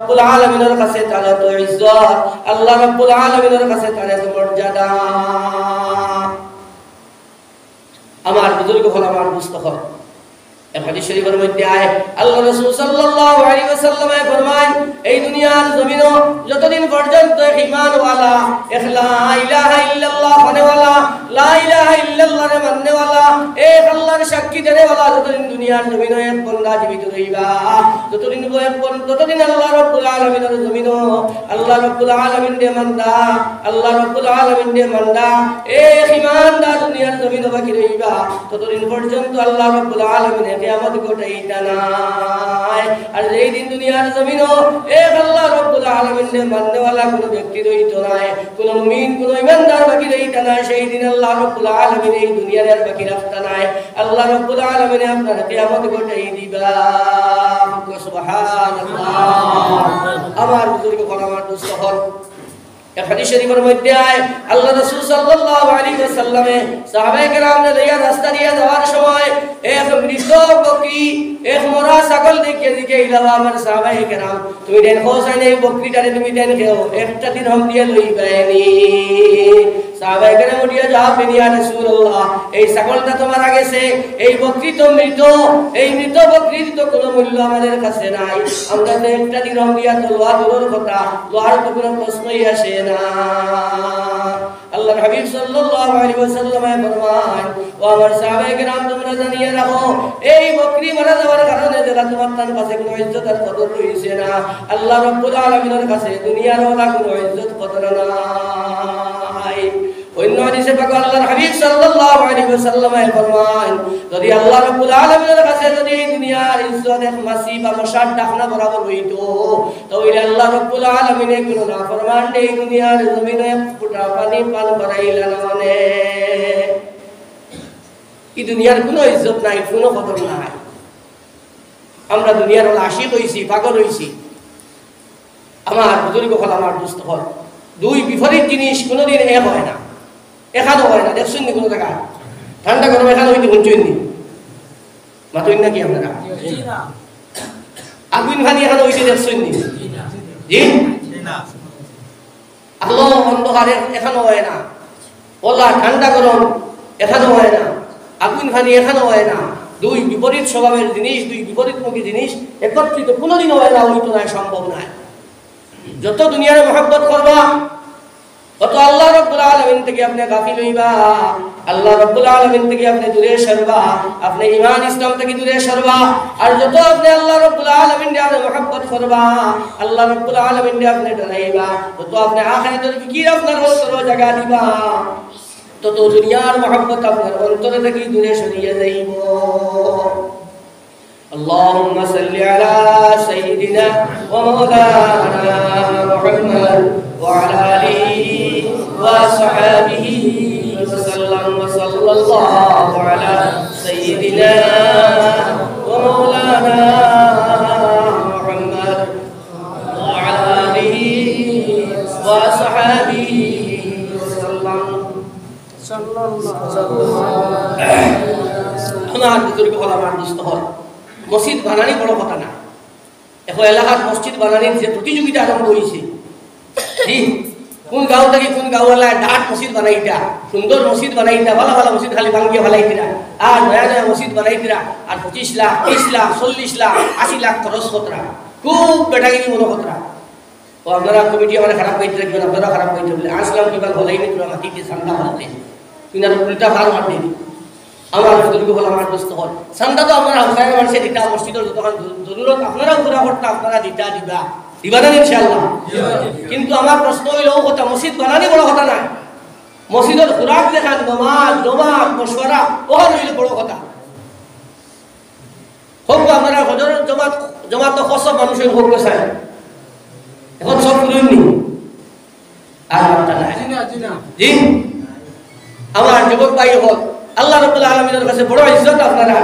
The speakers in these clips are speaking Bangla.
রব্বুল আলামিনের কাছে তার এত ইজ্জত, আল্লাহ রব্বুল আলামিনের কাছে তার এত মর্যাদা। আমার বুজুর্গ হল, আমার মুস্তফা এক হাদিস শরীফের মধ্যে আয় আল্লাহ রাসূল সাল্লাল্লাহু আলাইহি ওয়াসাল্লাম ফরমান, এই দুনিয়ার জমিনও যতদিন পর্যন্ত ঈমান ওয়ালা, লা ইলাহা ইল্লাল্লাহ মানে ওয়ালা, লা ইলাহা ইল্লাল্লাহ রে মানে ওয়ালা, এক আল্লাহর সাক্ষী দেনে ওয়ালা যতদিন দুনিয়ার জমিনও এক বান্দা জীবিত রইবা, ততদিন আল্লাহ রাব্বুল আলামিনের জমিনও আল্লাহ রাব্বুল আলামিন দে মান্দা, আল্লাহ রাব্বুল আলামিন দে মান্দা এক ঈমানদার দুনিয়ার জমিনও বাকি রইবা, ততদিন পর্যন্ত আল্লাহ রাব্বুল আলামিন কিয়ামত ঘটাইতা নাই। আর এই দিন দুনিয়ার জমিনও এক আল্লাহ রাব্বুল আলামিনের মাননে ওয়ালা কোন ব্যক্তি রইতো নাই, কোন মুমিন কোন ঈমানদার বাকি রইতা নাই। সেই দিন আল্লাহ রাব্বুল আলামিন এই দুনিয়ার আর বাকি রাখতা নাই। আল্লাহ রাব্বুল আলামিন আপনার কিয়ামত ঘটাই দিবা। সুবহানাল্লাহ। আমার বুজুর্গ কোন আমার দোস্ত হল, এক হাদিস শরীফের মধ্যে আয় আল্লাহ রাসূল সাল্লাল্লাহু আলাইহি ওয়াসাল্লামে সাহাবায়ে কেরামকে লইয়া রাস্তা দিয়ে যাওয়ার সময় এক মৃত বকরি, এক মরা ছাগল দেখে দিকে ইলাবা, আমার সাহাবায়ে কেরাম তুমি দেন হোসেন এই বকরিটারে তুমি দেন খেও, একটা দিন হাম দিয়ে লইবানি। সাহাবায়ে কেরাম উঠিয়া জবাব দেন, ইয়া রাসূলুল্লাহ এই ছাগলটা তো মারা গেছে, এই বকরি তো মৃত, এই মৃত বকরির তো কোনো মূল্য আমাদের কাছে নাই, আমরা তো একটা দিন হাম দিয়া তো লোয়া দূরের কথা, লোয়ার তো কোনো প্রশ্নই আসে না। আল্লাহর হাবিব সাল্লাল্লাহু আলাইহি ওয়াসাল্লাম ফরমান, ও আমার সাহাবায়ে কেরাম তোমরা জানিয়ে রাখো, এই বকরি মারা যাওয়ার কারণে যারা তোমার তার কাছে কোনো ইজ্জত আর কদর রইছে না, আল্লাহ রাব্বুল আলামিনের কাছে দুনিয়ার ওলা কোনো ইজ্জত কদর নাই। অন্য হাদিসে পাক আল্লাহর হাবিব সাল্লাল্লাহু আলাইহি ওয়াসাল্লাম ফরমান, যদি আল্লাহ রাব্বুল আলামিনের কাছে যদি এই দুনিয়ার ইজ্জত এক মাসি বা মশার ডাকনা বরাবর হইতো, তাহলে আল্লাহ রাব্বুল আলামিনে কোনো নাফরমান এই দুনিয়ার জমিনে ফুটা পানি পান করাইলা না। মানে এই দুনিয়ার কোনো ইজ্জত নাই, কোনো কদর নাই। আমরা দুনিয়ার ওলা আশিক হইছি, পাগল হইছি। আমার বুজুর্গ হল, আমার দোস্ত হল, দুই বিপরীত জিনিস কোনোদিন এক হয় না, এখানো হয় না। দেখছেন নি কোনো জায়গা ঠান্ডা গরম এখানে হইতে শুনছেন নি? মাতুন নাকি আপনারা? আগুন ভানি এখানে হইতে দেখছেন নি? জি আলো অন্ধকার এখানে হয় না, ওলা ঠান্ডা গরম এখানে হয় না, আগুন ভানি এখানে হয় না। দুই বিপরীত স্বভাবের জিনিস, দুই বিপরীতমুখী জিনিস একত্রিত কোনোদিন হয় না, হইতো না, সম্ভব নয়। যত দুনিয়ার মহব্বত করবা তত আল্লাহ রাব্বুল আলামিন থেকে আপনি গাফিল হইবা, আল্লাহ রাব্বুল আলামিন থেকে আপনি দূরে সরবা, আপনি ঈমান ইসলাম থেকে দূরে সরবা। আর যত আপনি আল্লাহ রাব্বুল আলামিন এর মহব্বত করবা, আল্লাহ রাব্বুল আলামিন আপনি ডরাইবা, তত আপনি আখিরাতের ফিকির আপনার অন্তরে জায়গা দিবা, তত দুনিয়ার মহব্বত আপনার অন্তরে থেকে দূরে সরিয়ে যাইব। اللهم صل على سيدنا ومولانا محمد وعلى آله وصحبه وسلم، وصلى الله على سيدنا ومولانا محمد وعلى آله وصحبه وسلم صلى الله عليه وسلم। আমার বুজুর্গ হল, আমার দোস্ত হল, মসজিদ বানানি বড় কথা না। এখন এলাকার মসজিদ বানানির যে প্রতিযোগিতা আরম্ভ হয়েছে, কোন গাঁও থেকে কোন গাঁওয়ালায় ডাট মসজিদ বানাইতা, সুন্দর মসজিদ বানাইতা, ভালো ভালো মসজিদ খালি ভাঙ্গিয়ে ভালাইতিরা, আর নয়া নয়া মসজিদ বানাইতিরা, আর 25 লাখ 30 লাখ 40 লাখ 80 লাখ খরচ কতরা, খুব বেটাগিরি মনে কতরা। তো আপনারা কমিটি আমার খারাপ করতে রাখবেন, আপনারা খারাপ করতে বলে আসলাম কিবা হলাইনি, তোরা মাটিতে সান্দা মারতে, তুই আর উল্টা ভার মারতে। আমার বুজুর্গ হল, আমার দোস্ত হল, সান্দা তো আপনারা হুসাইন মানুষে দিতা, মসজিদের যতক্ষণ জরুরত আপনারা পুরা করতে আপনারা দিতা দিবা দিবা না ইনশাআল্লাহ। কিন্তু আমার প্রশ্ন হইল ও কথা, মসজিদ বানানি বড় কথা না, মসজিদের খুরাক দেখান, নমাজ নমাজ মশওয়ারা ওখান হইল বড় কথা। হোক আপনারা হজরের জমাত তো কসব মানুষের হোক চায়, এখন সব শুনেননি আর জি আমার যুবক ভাই হল, আল্লাহ রাব্বুল আলামিনের কাছে বড় ইজ্জত আপনারা।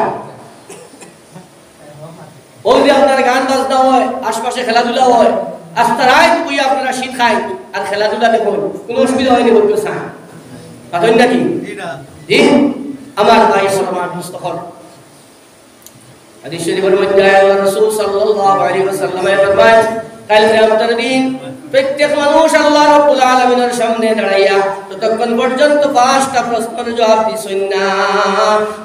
ওই যে আপনার গান বাজনা হয়, আশপাশে খেলাধুলা হয়, আস্তা রাত বই আপনারা শীত খাই আর খেলাধুলা দেখুন, কোনো অসুবিধা হয়নি বলতে চান পাতেন নাকি? জি আমার ভাই আমার মুস্তফা হাদিস শরীফের মধ্যে আল্লাহ রাসূল সাল্লাল্লাহু আলাইহি ওয়াসাল্লাম ফরমান, কাল কিয়ামতের দিন প্রত্যেক মানুষ আল্লাহ রাব্বুল আলামিনের সামনে দাঁড়াইয়া ততক্ষণ পর্যন্ত 5টা প্রশ্নের জবাব দিছেন না,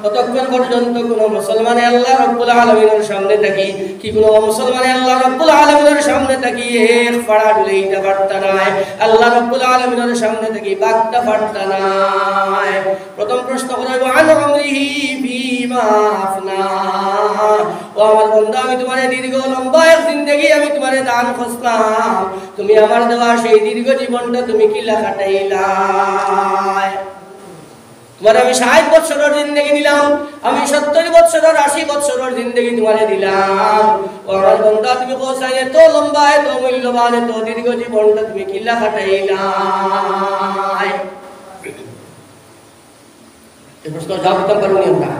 ততক্ষণ পর্যন্ত কোন মুসলমানে আল্লাহ রাব্বুল আলামিনের সামনে থাকি কি কোন মুসলমানে আল্লাহ রাব্বুল আলামিনের সামনে থাকি এক ফাড়া ঢুলাইতে পারতা না, আল্লাহ রাব্বুল আলামিনের সামনে থাকি বাগটা পারতা না। প্রথম প্রশ্ন করব আন আমরিহি বিমা আফনা, ও আমার বান্দা আমি তোমার দীর্ঘ লম্বা এক জিন্দেগি আমি তোমার দান করলাম, তুমি আমার দেওয়া সেই দীর্ঘ জীবনটা তুমি কি কাটাইলা? তোমার আমি 60 বছরের জিন্দেগি দিলাম, আমি 70 বছরের 80 বছরের জিন্দেগি তোমারে দিলাম, ও আমার বান্দা তুমি কোসাই এত লম্বা এত মূল্যবান এত দীর্ঘ জীবনটা তুমি কি কাটাইলা? এই প্রশ্ন জবাব দিতে পারবো না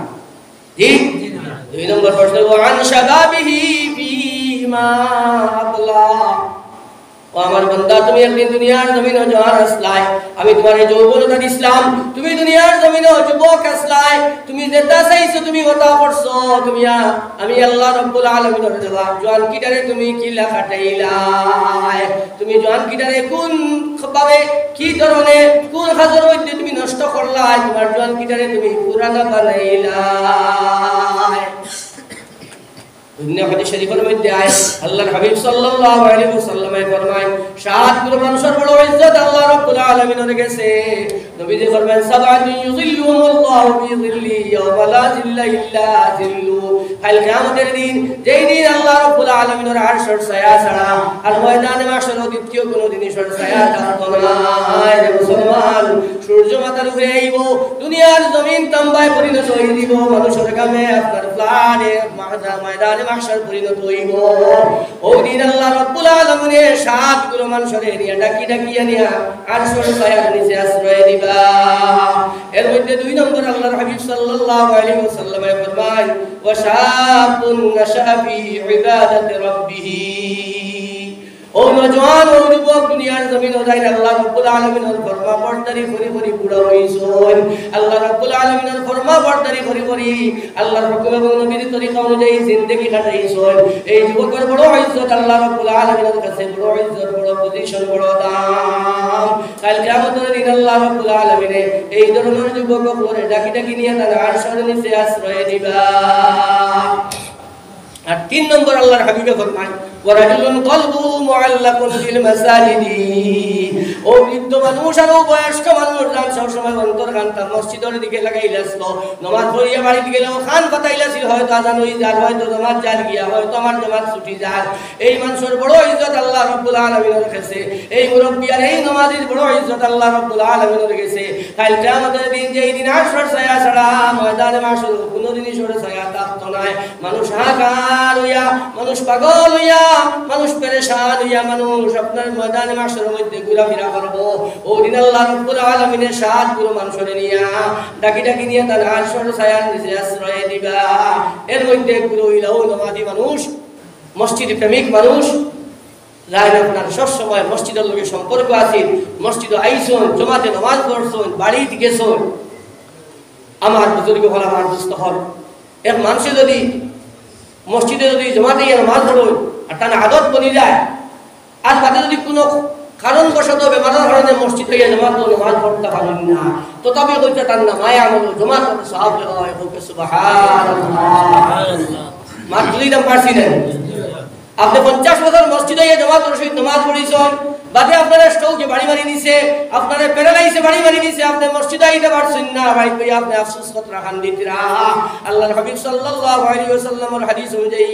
জি। 2 নম্বর প্রশ্ন ওয়ান শাবাবিহি ফিমা আবলা, ও আমার বান্দা তুমি একদিন দুনিয়ার জমিনে জওয়ান আসলাই, আমি তোমার যৌবনতা দিলাম, তুমি দুনিয়ার জমিনে যুবক আসলাই, তুমি যেটা চাইছো তুমি ওটা করছো, তুমি আমি আল্লাহ রাব্বুল আলামিনের দেওয়া জওয়ান কিটারে তুমি কিলা কাটাইলা, তুমি জওয়ান কিটারে কোন ভাবে কি ধরনের কোন হাজার মধ্যে তুমি নষ্ট করলা, তোমার জওয়ান কিটারে তুমি পুরানা বানাইলা। দুনিয়া হাদিস শরীফের মধ্যে আয় আল্লাহর হাবিব সাল্লাল্লাহু আলাইহি ওয়াসাল্লাম ফরমায় 7 গুণ মানুষের বড় ইজ্জত আল্লাহ রাব্বুল আলামিনের কাছে। নবীজি ফরমান সাবাতু ইউযিল্লুহুমুল্লাহু বিযিল্লি ইয়াওমা লা যিল্লা ইল্লা যিল্লু, কাল কিয়ামতের দিন যেই দিন আল্লাহ রাব্বুল আলামিনের আরশের ছায়া ছাড়া আর ময়দানে মাশার দ্বিতীয় কোন জিনিসের ছায়া থাকবে না। হে মুসলমান, সূর্য মাথার উপরে আইব, দুনিয়ার জমিন তাম্বায় পরিণত হয়ে দিব, মানুষের কামে আপনার প্লানে ময়দানে মাশার পরিণত হইব। ওই দিন আল্লাহ রাব্বুল আলামিনের 7 গুণ মানুষের নিয়ে ডাকি ডাকিয়া নিয়া আরশের ছায়ার নিচে আশ্রয় দিবা। এর মধ্যে 2 নম্বর আল্লাহর হাবিব সাল্লাল্লাহু আলাইহি ওয়াসাল্লাম ফরমায় ওয়া শাবুন নাশা ফি ইবাদাতি রাব্বিহি, ও নওজওয়ান ও যুবক দুনিয়ার জমিনে যাইরা আল্লাহ রাব্বুল আলামিনের ফরমাবরদারি করি করি বুড়া হইছন, আল্লাহ রাব্বুল আলামিনের ফরমাবরদারি করি করি আল্লাহর হুকুম এবং নবীর তরিকা অনুযায়ী জিন্দেগি কাটাইছন, এই যুবকের বড় ইজ্জত আল্লাহ রাব্বুল আলামিনের কাছে, বড় ইজ্জত, বড় পজিশন, বড় দাম। কাল কিয়ামতের দিন আল্লাহ রাব্বুল আলামিনে এই ধরনের যুবককে ডাকি ডাকি নিয়ে তার আরশের নিচে আশ্রয় দিবা। আর 3 নম্বর আল্লাহর হাবিবে ফরমান ওয়ারাজুলুন কলবুহু মুআল্লাকুন ফিল মাসাজিদি, ও বৃদ্ধ মানুষ আর বয়স্ক মানুষ যান সব সময় অন্তর কানটা মসজিদের দিকে লাগাইলাছিল, নামাজ পড়িয়া বাড়িতে গেলেও খান পাতাইলাছিল, হয়তো আজান হই যায়, হয়তো নামাজ জাল গিয়া, হয়তো আমার নামাজ ছুটি যায়। এই মানুষের বড় ইজ্জত আল্লাহ রাব্বুল আলামিনের কাছে, এই মুরব্বি আর এই নামাজীর বড় ইজ্জত আল্লাহ রাব্বুল আলামিনের কাছে। কাল কিয়ামতের দিন যেই দিন আরশের ছায়া ছাড়া ময়দানে মাশর কোনো জিনিসের ছায়া থাকতো না, মানুষ হাহাকার হইয়া, মানুষ পাগল হইয়া, মানুষ পেরেশান হইয়া মানুষ আপনার ময়দানে মাশরের মধ্যে ঘোরাফেরা করবো। ওই দিন আল্লাহ রাব্বুল আলামিনের 7 গুণ মানুষের নিয়া ডাকি ডাকি নিয়ে তার আরশের ছায়ার নিচে আশ্রয় দিবা। এর মধ্যে গুলো হইলাও নামাজি মানুষ, মসজিদ প্রেমিক মানুষ, যাই আপনার সব সময় মসজিদের লগে সম্পর্ক আছে, মসজিদে আইসন, জমাতে নামাজ পড়ছন, বাড়িতে গেছন। আমার বুজুর্গ হল, আমার দুস্থ হল, এক মানুষে যদি মসজিদে যদি জমাতে গিয়ে নামাজ পড়ো আর তার আদত বনি যায়, আর তাতে যদি কোনো কারণবশত বেমারের কারণে মসজিদ হইয়া জমাত নামাজ পড়তে পারেন না, তথাপি হইতে তার নামায় আমল জমাত সওয়াব হয়। সুবহানাল্লাহ, মাত্র 2 নাম পারছি না আপনি 50 বছর মসজিদে গিয়ে জমাতের সহিত নামাজ পড়িছেন, বাদে আপনারা স্ট্রোকে বাড়ি বাড়ি নিছে, আপনারা প্যারালাইসে বাড়ি বাড়ি নিছে, আপনি মসজিদে আইতে পারছেন না, ভাই কই আপনি আফসোস কথা খান্দিতরা। আল্লাহর হাবিব সাল্লাল্লাহু আলাইহি ওয়াসাল্লামের হাদিস অনুযায়ী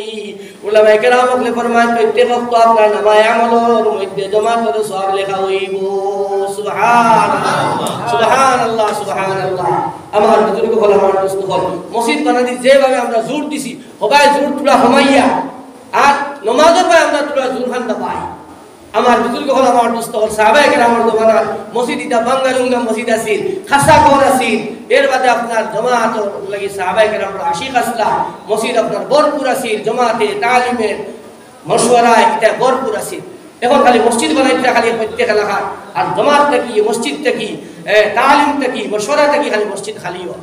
উলামায়ে কেরাম বলে ফরমান প্রত্যেক ওয়াক্ত আপনার নামায়ে আমলের মধ্যে জমাতের সওয়াব লেখা হইব। সুবহানাল্লাহ, সুবহানাল্লাহ, সুবহানাল্লাহ। আমার বুজুর্গ হল, আমার দোস্ত হল, মসজিদ বানাদি যেভাবে আমরা জোর দিছি, সবাই জোর তুলা হমাইয়া আর নামাজের ভাই আমরা তুলা জোর খান্দা পাই। আমার বুজুর্গ হল, আমার দোস্ত হল, সাহাবায়ে কেরামের জমানার মসজিদ ইটা বাঙ্গালুঙ্গা মসজিদ আছিল, খাসা ঘর আছিল, এর বাদে আপনার জমাত লাগি সাহাবায়ে কেরামের আশিক আসলা, মসজিদ আপনার ভরপুর আছিল, জমাতে তালিমের মশওয়ারায় এটা ভরপুর আছিল। এখন খালি মসজিদ বানাইতে খালি প্রত্যেক এলাকা, আর জমাতটা কি, মসজিদটা কি, তালিমটা কি, মশওয়ারাটা কি, খালি মসজিদ খালিও।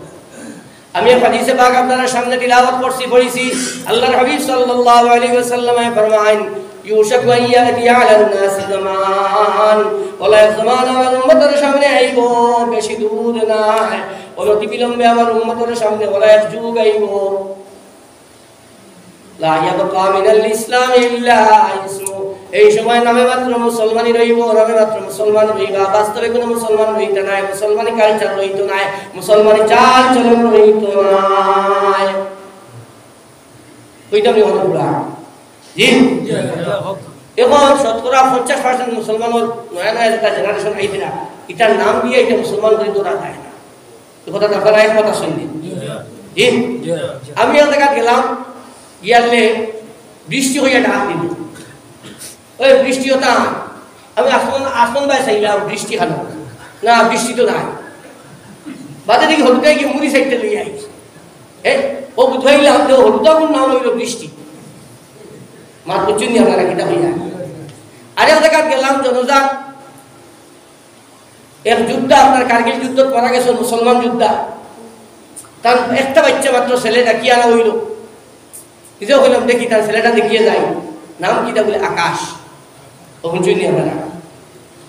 আমি হাদিসে পাক আপনাদের সামনে তিলাওয়াত করছি, পড়িছি। আল্লাহর হাবিব সাল্লাল্লাহু আলাইহি ওয়াসাল্লাম ফরমায়েন ইউশাকু আইয়াতি আলান নাস জামান ওলা জামান আমার উম্মতের সামনে আইব বেশি দূর না অতি বিলম্বে আমার উম্মতের সামনে ওলা এক যুগ আইব লা ইয়াবকা মিনাল ইসলাম ইল্লা ইসমু এই সময় নামে মাত্র মুসলমানই রইব নামে মাত্র মুসলমান রইবা বাস্তবে কোনো মুসলমান রইতে নাই মুসলমানি কালচার রইতো নাই মুসলমানি চাল চলন রইতো নাই কইতাম নি হলো জি এখন শতকরা 50% মুসলমানের নয়া নয়া যেটা জেনারেশন আইছে না এটার নাম দিয়ে এটা মুসলমান করে দৌড়া যায় না এই কথা আপনারা একমত আছেন জি আমি এক জায়গা গেলাম গিয়ালে বৃষ্টি হইয়া ডাক দিল ওই বৃষ্টি হতা আমি আসমান বাই চাইলাম বৃষ্টি খানো না বৃষ্টি তো নাই বাদে দেখি হলুদাই গিয়ে মুড়ি সাইডটা লইয়া আইছে ও বুঝাইলাম যে হলুদা কোন নাম হইল বৃষ্টি মাত বুঝছেন নি আপনারা কিটা হইয়া আরে জায়গা গেলাম জনজাত এক যুদ্ধ আপনার কারগিল যুদ্ধ মারা গেছে মুসলমান যোদ্ধা তার একটা বাচ্চা মাত্র ছেলেটা কি আনা হইল নিজেও হইলাম দেখি তার ছেলেটা দেখিয়ে যাই নাম কিটা বলে আকাশ ও বুঝছেন নি আপনারা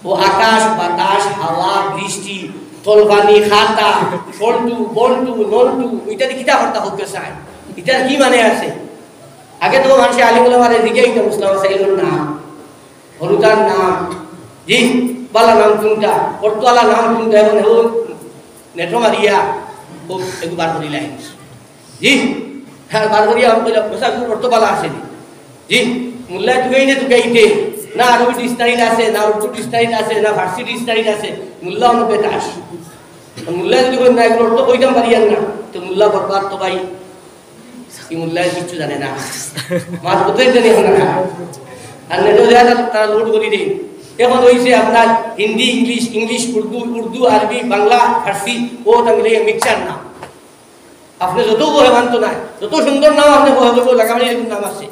ও আকাশ বাতাস হাওয়া বৃষ্টি তলবানি খাতা ফল্টু বল্টু নন্টু ইত্যাদি কিতা হর্তা হতে চায় এটার কি মানে আছে আগে তো মানুষের আলিমুল আমাদের দিকে এইটা মুসলাম সাইলুর নাম হলুদার নাম জি বালা নাম কোনটা পর্তুয়ালা নাম কোনটা এবং নেটো মারিয়া ও একটু বার করি লাই জি হ্যাঁ বার করিয়া আমি কইলাম বসা পর্তুবালা আছে জি মুল্লা তুই না তুইতে না আরবি ডিকশনারি আছে না উর্দু ডিকশনারি আছে না ফার্সি ডিকশনারি আছে মুল্লা অনুবেতাস মুল্লা যদি কই না এগুলো অর্থ কইতাম পারিয়ান না তো মুল্লা বরবাদ তো ভাই কি মুল্লা কিছু জানে না মাত কোথায় জানি না আর নেটো দেয়া তারা লোড করি দেই এখন হইছে আপনার হিন্দি ইংলিশ উর্দু আরবি বাংলা ফার্সি ও তামিলে মিক্সচার না আপনি যত বহে মানত না যত সুন্দর নাম আপনি বহে বলবো লাগামারি এরকম নাম আছে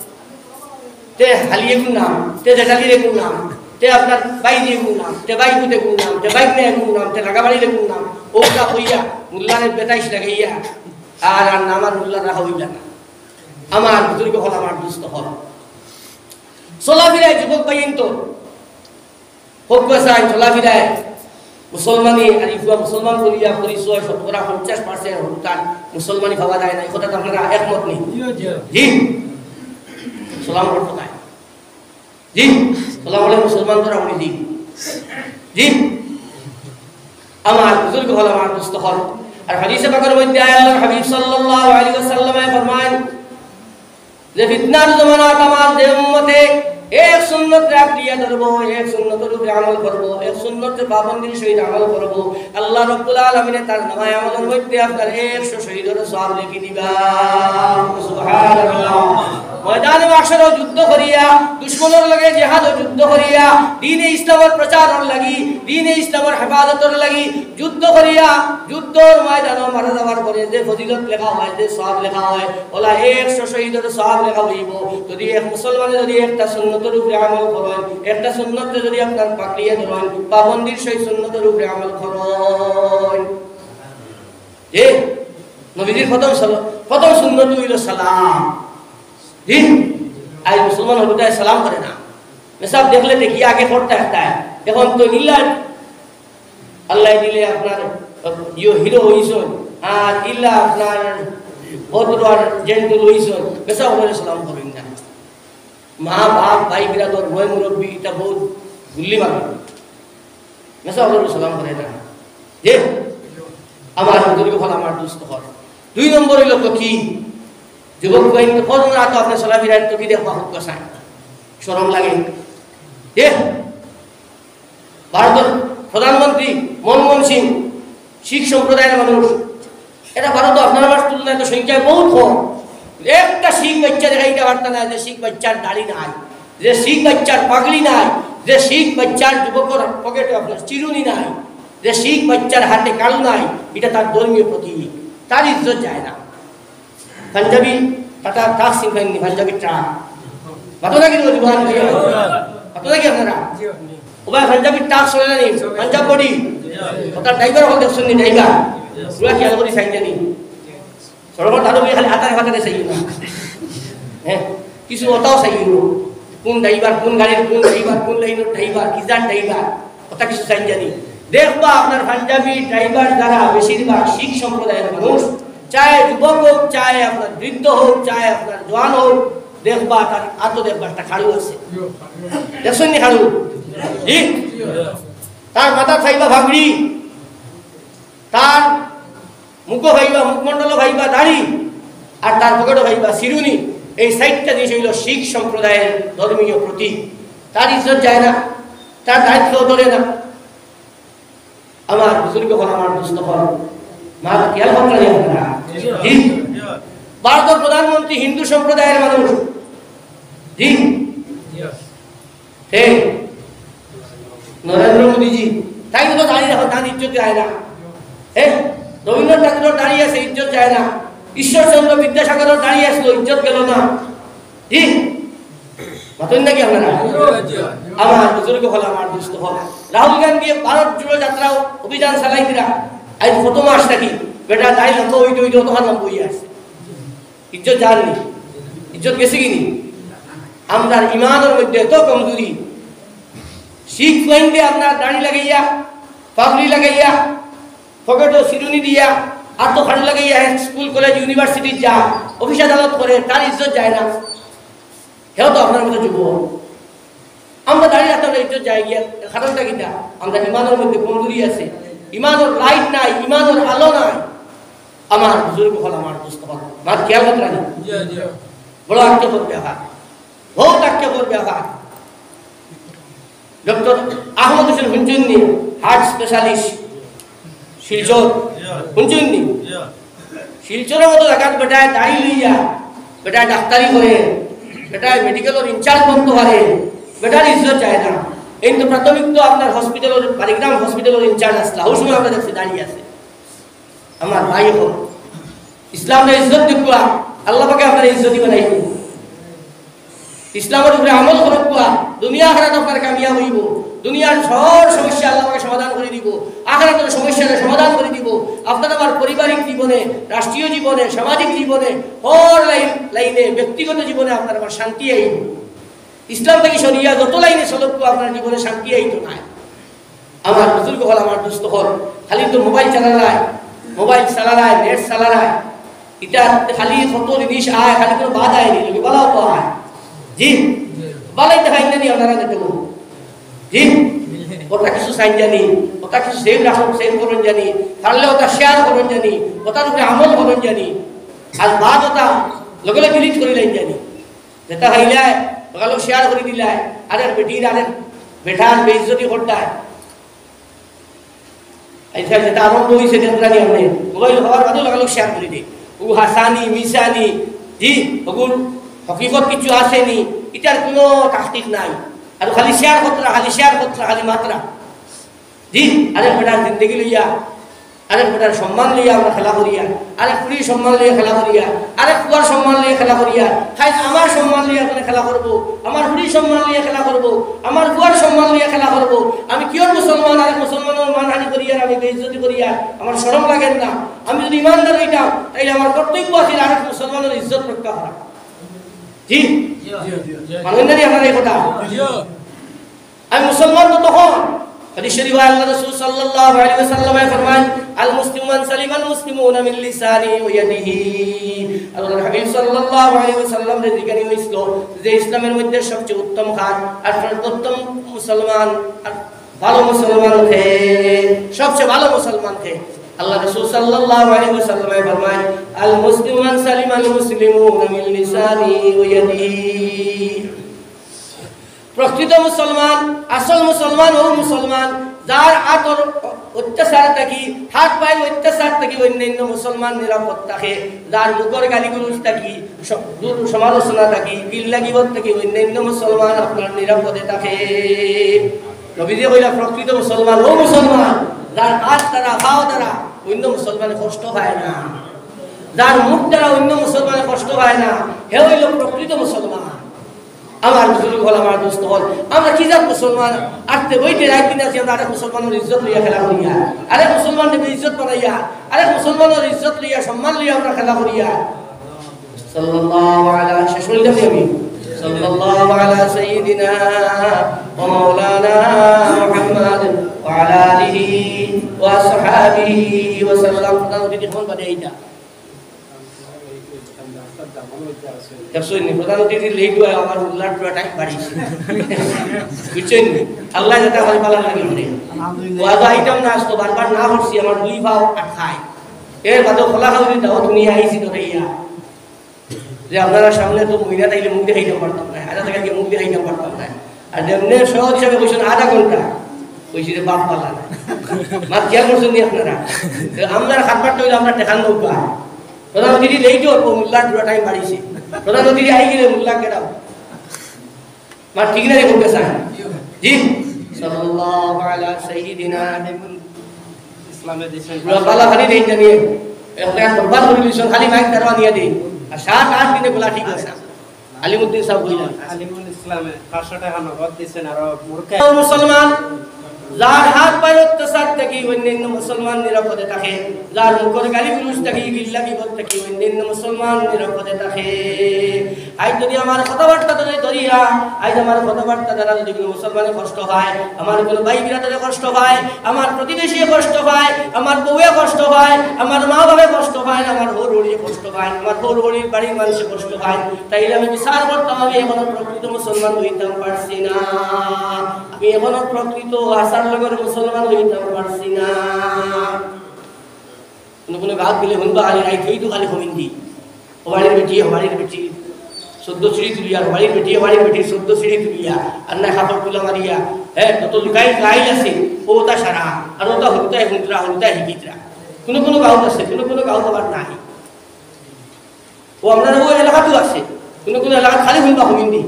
তে হালিয়ে কোন নাম তে জেঠালির কোন নাম তে আপনার বাই দিয়ে কোন নাম তে বাই কুতে কোন নাম তে বাইক নিয়ে কোন নাম তে লাগাবাড়ির কোন নাম ওটা হইয়া মুল্লানের বেতাইশ লাগাইয়া আর নাম আর মুল্লা রাখা হইলা না আমার বুজুর্গ হল আমার দুস্থ হল চলাফিরায় যুবক পাইন তো হোক বেসায় চলাফিরায় মুসলমানি আর ইফুয়া মুসলমান করিয়া পরিচয় শতকরা 50% হলুদান মুসলমানি ভাবা যায় না এই কথাটা আপনারা একমত নেই জি সালাম করতে নাই জি সালাম আলাইকুম মুসলমান তো রাখুন জি জি আমার বুজুর্গ হল আমার দুস্থ হল আর হাদিসে পাকের মধ্যে আল্লাহর হাবিব সাল্লাল্লাহু আলাইহি ওয়াসাল্লাম ফরমান যে ফিতনার জমানা তামাম যে উম্মতে এক সুন্নত রাখ দিয়া ধরবো এক সুন্নতের উপরে আমল করবো এক সুন্নতের পাবন্দির সহিত আমল করবো আল্লাহ রাব্বুল আলামিন তার নামায় আমলের মধ্যে আপনার 100 শহীদের সওয়াব লিখে দিবা সুবহানাল্লাহ ময়দানে মাহশারে যুদ্ধ করিয়া দুশমনের লগে জিহাদ যুদ্ধ করিয়া দ্বীনে ইসলামের প্রচারের লাগি দ্বীনে ইসলামের হেফাজতের লাগি যুদ্ধ করিয়া যুদ্ধর ময়দানে মারা যাওয়ার পরে যে ফজিলত লেখা হয় যে সওয়াব লেখা হয় ওলা 100 শহীদের সওয়াব লেখা হইব যদি এক মুসলমানে যদি একটা সুন্নতের উপরে আমল করেন একটা সুন্নতে যদি আপনার পাকড়িয়ে ধরেন পাবন্দির সেই সুন্নতের উপরে আমল করেন যে নবীজির প্রথম সুন্নত হইল সালাম জি আজ মুসলমান হলুদ সালাম করে না মেসাব দেখলে দেখি আগে করতে একটা এখন তো নীলা আল্লাহ দিলে আপনার হিরো হইছেন আর ইল্লা আপনার ভদ্র আর জেন্টুল হইছেন মেসাব হলে সালাম করেন না মা বাপ ভাই বিরাদর বয় মুরব্বী এটা বহুত গুল্লি মানে মেসাব হলে সালাম করে না যে আমার বুজুর্গ হল আমার দুস্থ হল 2 নম্বর হইল তো কি যুবক ভাই ফজর রাত আপনি চলাফেরা তো কি দেখবা হুক কসায় শরম লাগে ভারতের প্রধানমন্ত্রী মনমোহন সিং শিখ সম্প্রদায়ের মানুষ এটা ভারত আপনার আমার তুলনায় তো সংখ্যায় বহুত কম একটা শিখ বাচ্চা দেখাইতে পারত না যে শিখ বাচ্চার দাড়ি নাই যে শিখ বাচ্চার পাগড়ি নাই যে শিখ বাচ্চার যুবকের পকেটে আপনার চিরুনি নাই যে শিখ বাচ্চার হাতে কালু নাই এটা তার ধর্মীয় প্রতীক তার ইজ্জত যায় না পাঞ্জাবি টাটা ট্রাক সিংহানি পাঞ্জাবি ট্রাক বাতো নাকি জীবন বাতো নাকি আপনারা ওবা পাঞ্জাবি ট্রাক চলে না পাঞ্জাব বডি ওটা ড্রাইভার হল দেখছেন নি ড্রাইভার পুরা খেয়াল করি সাইন জানি সরকার দাদু খালি হাতারে হাতারে চাই না হ্যাঁ কিছু ওটাও চাই কোন ড্রাইভার, কোন গাড়ির কোন ড্রাইভার, কোন লাইনের ড্রাইভার, কিজার ড্রাইভার, কথা কিছু চাই জানি। দেখবা আপনার পাঞ্জাবি ড্রাইভার যারা বেশিরভাগ শিখ সম্প্রদায়ের মানুষ, চাहे যুবক হোক, চাहे আপনার বৃদ্ধ হোক, চাहे আপনার জওয়ান হোক, দেখবা তার আতো দেখবা একটা খাড়ু আছে, দেখছেন নি খাড়ু? জি, তার মাথা খাইবা ভাগড়ি, তার মুখো ভাইবা, মুখমণ্ডল ভাইবা দাড়ি, আর তার পকেটও ভাইবা শিরুনি। এই সাইডটা জিনিস হইল শিখ সম্প্রদায়ের ধর্মীয় প্রতীক। তার ইজ্জত যায় না, তার দায়িত্ব ধরে না। আমার বুজুর্গ হল, আমার দুস্থ হল, মা খেয়াল করলেন আপনারা? জি, ভারতের প্রধানমন্ত্রী হিন্দু সম্প্রদায়ের মানুষ। জি, ঠিক নরেন্দ্র মোদীজি, তাই তো দাঁড়িয়ে রাখো, তার ইজ্জত যায় না। হ্যাঁ, রবীন্দ্রনাথ ঠাকুর দাঁড়িয়ে আছে, ইজ্জত যায় না। ঈশ্বরচন্দ্র বিদ্যাসাগর দাঁড়িয়ে আসলো, ইজ্জত গেল না। জি, মাতন নাকি আপনারা? আমার বুজুর্গ হল, আমার দুস্থ হল, রাহুল গান্ধী ভারত জুড়ে যাত্রা অভিযান চালাই দিরা। আজ কত মাস থাকি বেটা তাই লত হইতে হইতে অত হারাম বই আছে, ইজ্জত জাননি, ইজ্জত গেছে কিনি? আমরা ইমানের মধ্যে এত কমজোরি। শিখ পয়েন্টে আপনার দাড়ি লাগাইয়া, পাগড়ি লাগাইয়া, পকেটও শিরুনি দিয়া, আর তো খাড়ু লাগাইয়া স্কুল কলেজ ইউনিভার্সিটি যা, অফিস আদালত করে, তার ইজ্জত যায় না। হেও তো আপনার মতো যুব। আমরা দাঁড়িয়ে রাখতে আমরা ইজ্জত যায় গিয়া, কারণটা কিনা? আমরা ইমানের মধ্যে কমজোরি আছে, ইমানের লাইট নাই, ইমানের আলো নাই। আমার বুজুর্গ হল, আমার দুস্থ হল, মা খেয়াল করতে রাখি, বড় আক্ষেপর ব্যাপার, বহুত আক্ষেপর ব্যাপার। ডক্টর আহমদ হোসেন হুঞ্চুন্নি, হার্ট স্পেশালিস্ট, শিলচর। হুঞ্চুন্নি শিলচরের মতো দেখাত বেটায় দাঁড়িয়ে লইয়া, বেটায় ডাক্তারি করে, বেটায় মেডিকেলের ইনচার্জ বলতে পারে, বেটার ইজ্জত যায় না। এই তো প্রাথমিক তো আপনার হসপিটালের, বারিগ্রাম হসপিটালের ইনচার্জ আসলা, ওই সময় আমরা দেখছি দাঁড়িয়ে আছে। আমার ভাই হোক, ইসলামের ইজ্জত দেখুয়া, আল্লাহ পাকে আপনার ইজ্জতই বানাইব। ইসলামের উপরে আমল করবা, দুনিয়া আখিরাত আপনার কামিয়াব হইব। দুনিয়ার সব সমস্যা আল্লাহ পাকে সমাধান করে দিব, আখিরাতের সমস্যাটা সমাধান করে দিব। আপনার আমার পারিবারিক জীবনে, রাষ্ট্রীয় জীবনে, সামাজিক জীবনে, হর লাইনে, ব্যক্তিগত জীবনে আপনার আমার শান্তি আইব। ইসলাম থেকে সরিয়া যত লাইনে চলক আপনার জীবনে শান্তি আইত নাই। আমার বুজুর্গ হল, আমার দুস্থ হল, খালি তো মোবাইল চালালায়, মোবাইল চালালায়, নেট চালালায়, এটা খালি কত জিনিস আয়, খালি কোনো বাদ আয়নি, বলাও তো আয়। জি, বালাই দেখাই জানি আপনারা দেখতে, জি, ওটা কিছু সাইন জানি, ওটা কিছু সেভ রাখুন, সেভ করুন জানি, পারলে ওটা শেয়ার করুন জানি, ওটার উপরে আমল করুন জানি, আর বাদ ওটা লগে লগে ডিলিট করে লাইন জানি। যেটা হইলায় ওগুলো শেয়ার করে দিলায়, আরেক বেটির আরেক বেঠার বেইজ্জতি করতায়। আচ্ছা, যেটা আরম্ভ হয়েছে দেখলাম আপনি, মোবাইল হওয়ার বাদেও লগে শেয়ার করে দিই। ও হাসানি মিশানি, জি, ওগুলো হকিকত কিছু আসেনি, এটার কোনো তাহকিক নাই। আর খালি শেয়ার করতরা, খালি শেয়ার করতরা, খালি মাত্রা। জি, আরেক বেটার জিন্দগি লইয়া, আরেক বেটার সম্মান লইয়া আমরা খেলা করিয়া, আরেক কুড়ির সম্মান লইয়া খেলা করিয়া, আরেক কুয়ার সম্মান লইয়া খেলা করিয়া, খাই আমার সম্মান লইয়া আপনি খেলা করবো, আমার কুড়ির সম্মান লইয়া খেলা করবো, আমার কুয়ার সম্মান লইয়া খেলা করবো। আমি কিয়র মুসলমান, আরেক মুসলমানের মানহানি করিয়া, আমি বেইজ্জতি করিয়া, আমার শরম লাগেন না। আমি যদি ইমানদার হইতাম, তাইলে আমার কর্তব্য আছে আরেক মুসলমানের ইজ্জত রক্ষা করা। জি, মানেন না আপনার এই কথা? আমি মুসলমান তো তখন হাদিস শরীফে আল্লাহ রাসূল সাল্লাল্লাহু আলাইহি ওয়াসাল্লাম ফরমান, আল মুসলিমু মান সালিমাল মুসলিমুনা মিন লিসানি ওয়া ইয়াদিহি। আল্লাহর হাবিব সাল্লাল্লাহু আলাইহি ওয়াসাল্লাম এর জিজ্ঞাসা হইছিল যে ইসলামের মধ্যে সবচেয়ে উত্তম খান আর সর্বোত্তম মুসলমান আর ভালো মুসলমান কে, সবচেয়ে ভালো মুসলমান কে? আল্লাহ রাসূল সাল্লাল্লাহু আলাইহি ওয়াসাল্লাম ফরমান, আল মুসলিমু মান সালিমাল মুসলিমুনা মিন লিসানি ওয়া ইয়াদিহি। প্রকৃত মুসলমান, আসল মুসলমান ও মুসলমান যার আতর অত্যাচার থাকি, হাত পায়ে অত্যাচার থাকি অন্যান্য মুসলমান নিরাপদ থাকে, যার মুখর গালিগুলোজ থাকি, সমালোচনা থাকি, কিল্লাগিবত থাকি অন্যান্য মুসলমান আপনার নিরাপদে থাকে। নবীজি কইলা প্রকৃত মুসলমান ও মুসলমান যার হাত দ্বারা, পাও দ্বারা অন্য মুসলমানের কষ্ট হয় না, যার মুখ দ্বারা অন্য মুসলমানের কষ্ট হয় না, হে হইল প্রকৃত মুসলমান। আমার বুজুর্গ হল, আমার দোস্ত হল, আমরা কি জাত মুসলমান আটতে বইতে রাখদিন আছি, আমরা আরেক মুসলমানের ইজ্জত লইয়া খেলা করিয়া, আরেক মুসলমানকে ইজ্জত বানাইয়া, আরেক মুসলমানের ইজ্জত লইয়া সম্মান লইয়া আমরা খেলা করিয়া। সাল্লাল্লাহু আলাইহি শেষ হইলাম আমি সাল্লাল্লাহু আলা সাইয়্যিদিনা ওয়া মাওলানা মুহাম্মাদ ওয়া আলা আলিহি ওয়া আসহাবিহি ওয়া সাল্লাম। যদি কোন বাদে এইটা প্রধান অতিথি লেট হয় আমার উল্লার টাইম বাড়িয়েছে বুঝছেন আল্লাহ যেটা হয় পালা লাগে মনে ওয়াজ আইটেম না আসতো বারবার না হচ্ছি আমার দুই ভাও খায় এর বাদে খোলা খাওয়া দাও তুমি আইছি তো ইয়া যে আপনারা সামনে তো মহিলা তাইলে মুখ দেখাইতে পারতাম না আধা টাকা মুখ দেখাইতে পারতাম না আর যেমনি সহজ হিসাবে বলছেন আধা ঘন্টা কইছি যে বাপ পালা না মা কে করছেন নি আপনারা আপনারা খাটবার তৈরি আমরা দেখান নৌকা প্রধান অতিথি লেট হবো মুল্লার পুরো টাইম বাড়িয়েছে প্রধান অতিথি আই গেলে মুল্লা কেডাও মা ঠিক না বলতে চান জি সাল্লাল্লাহু আলা সাইয়্যিদিনা ইসলামে দেশে বালা খালি দেই জানিয়ে একটা বরবাদ করে দিছেন খালি মাইক দারওয়া নিয়ে দেই আর 7-8 দিনে বলা ঠিক আছে আলিমউদ্দিন সাহেব কইলেন আলিমুল ইসলামে 500 টাকা নগদ দিবেন আর মূর্খ মুসলমান যার হাত পায়ের অত্যাচার থেকে অন্যান্য মুসলমান নিরাপদে থাকে যার মুখের গালি গুলুস থেকে গিল্লা বিপদ থেকে অন্যান্য মুসলমান নিরাপদে থাকে আজ যদি আমার কথাবার্তা ধরিয়া আজ আমার কথাবার্তা দ্বারা যদি কোনো মুসলমানের কষ্ট হয় আমার কোনো ভাই বিরাদের কষ্ট হয় আমার প্রতিবেশী কষ্ট হয় আমার বউয়ে কষ্ট হয় আমার মা বাবা কষ্ট হয় আমার হোর হরিয়ে কষ্ট হয় আমার হোর হরির বাড়ির মানুষে কষ্ট হয় তাইলে আমি বিচার করতাম আমি এখনো প্রকৃত মুসলমান হইতাম পারছি না আমি এখনো প্রকৃত আসার লগের মুসলমান হইতাম পারছি না কোনো গাছ দিলে হুনবা আলী রাই থই তো খালি হমিন্দি হবাড়ির বেটি 14 সিঁড়ি তুলিয়া হবাড়ির বেটি 14 সিঁড়ি তুলিয়া আর না খাবার তুলা মারিয়া হ্যাঁ তত লুকাই গাই আছে ওটা সারা আর ওটা হলুতা হিকিতরা কোনো গাঁও আছে কোনো গাঁও আবার নাই ও আপনার ও এলাকাতেও আছে কোনো এলাকা খালি হুনবা হমিন্দি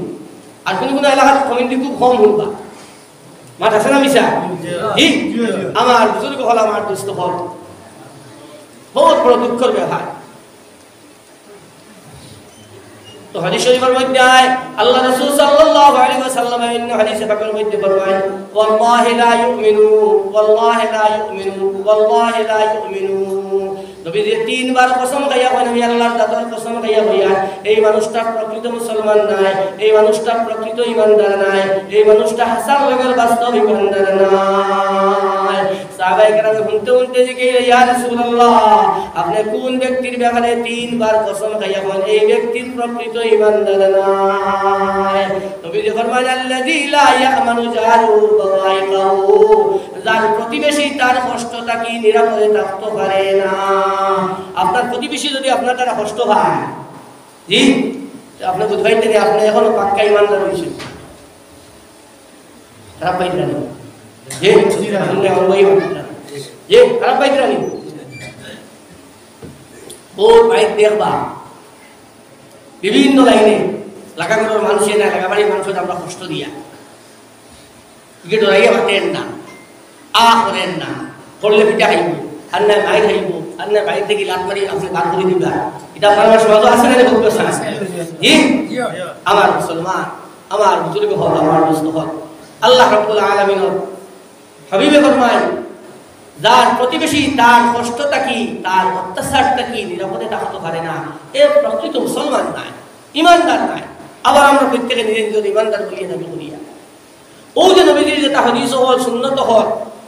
আর কোনো এলাকাত হমিন্দি খুব কম হুনবা মাঠ আছে না মিশা জি আমার বুজুর্গ হল আমার দুস্থ হল বহুত বড় দুঃখের ব্যাপার তো হাদিস শরীফের মধ্যে আল্লাহ রাসূল সাল্লাল্লাহু আলাইহি ওয়াসাল্লাম এর হাদিসে পাকের মধ্যে ফরমায় ওয়াল্লাহি লা ইউমিনু নবী যে তিনবার কসম খাইয়া বলেন আমি আল্লাহর জাতের কসম খাইয়া বইয়া এই মানুষটা প্রকৃত মুসলমান নাই এই মানুষটা প্রকৃত ঈমানদার নাই এই মানুষটা হাসান লগের বাস্তব ঈমানদার নাই সাহাবায়ে কেরাম শুনতে যে ইয়া রাসূলুল্লাহ আপনি কোন ব্যক্তির ব্যাপারে তিনবার কসম খাইয়া বলেন এই ব্যক্তির প্রকৃত ঈমানদার নাই নবী যে ফরমায় আল্লাযী লা ইয়ামানু জারু বাওয়াইকাহু যার প্রতিবেশী তার কষ্টটা কি নিরাপদে থাকতে পারে না আপনার প্রতিবেশী যদি আপনার দ্বারা কষ্ট হয় জি আপনি বুঝাইতে যে আপনি এখনো পাক্কা ঈমানদার হইছেন খারাপ পাইতেন খারাপ পাইতেন ও ভাই দেখবা বিভিন্ন লাইনে লাগাগড়ের মানুষের না লাগাবাড়ির মানুষের আমরা কষ্ট দিয়া ডরাইয়া বাতেন না করেন না করলে পিঠা খাইব আর না ভাই খাইব আর না ভাই থেকে লাত মারি আপনি বার করে দিবা এটা আমার সমাজ আছে না বলতে জি আমার মুসলমান আমার বুজুর্গ হল আমার দোস্ত হল আল্লাহ রাব্বুল আলামিন হাবিবে ফরমায় যার প্রতিবেশী তার কষ্টটা কি তার অত্যাচারটা কি নিরাপদে থাকতে পারে না এ প্রকৃত মুসলমান নাই ঈমানদার নাই আবার আমরা প্রত্যেকে নিজের ঈমানদার বলিয়া দাবি করিয়া ও যে নবীজির যেটা হাদিস হল সুন্নত হল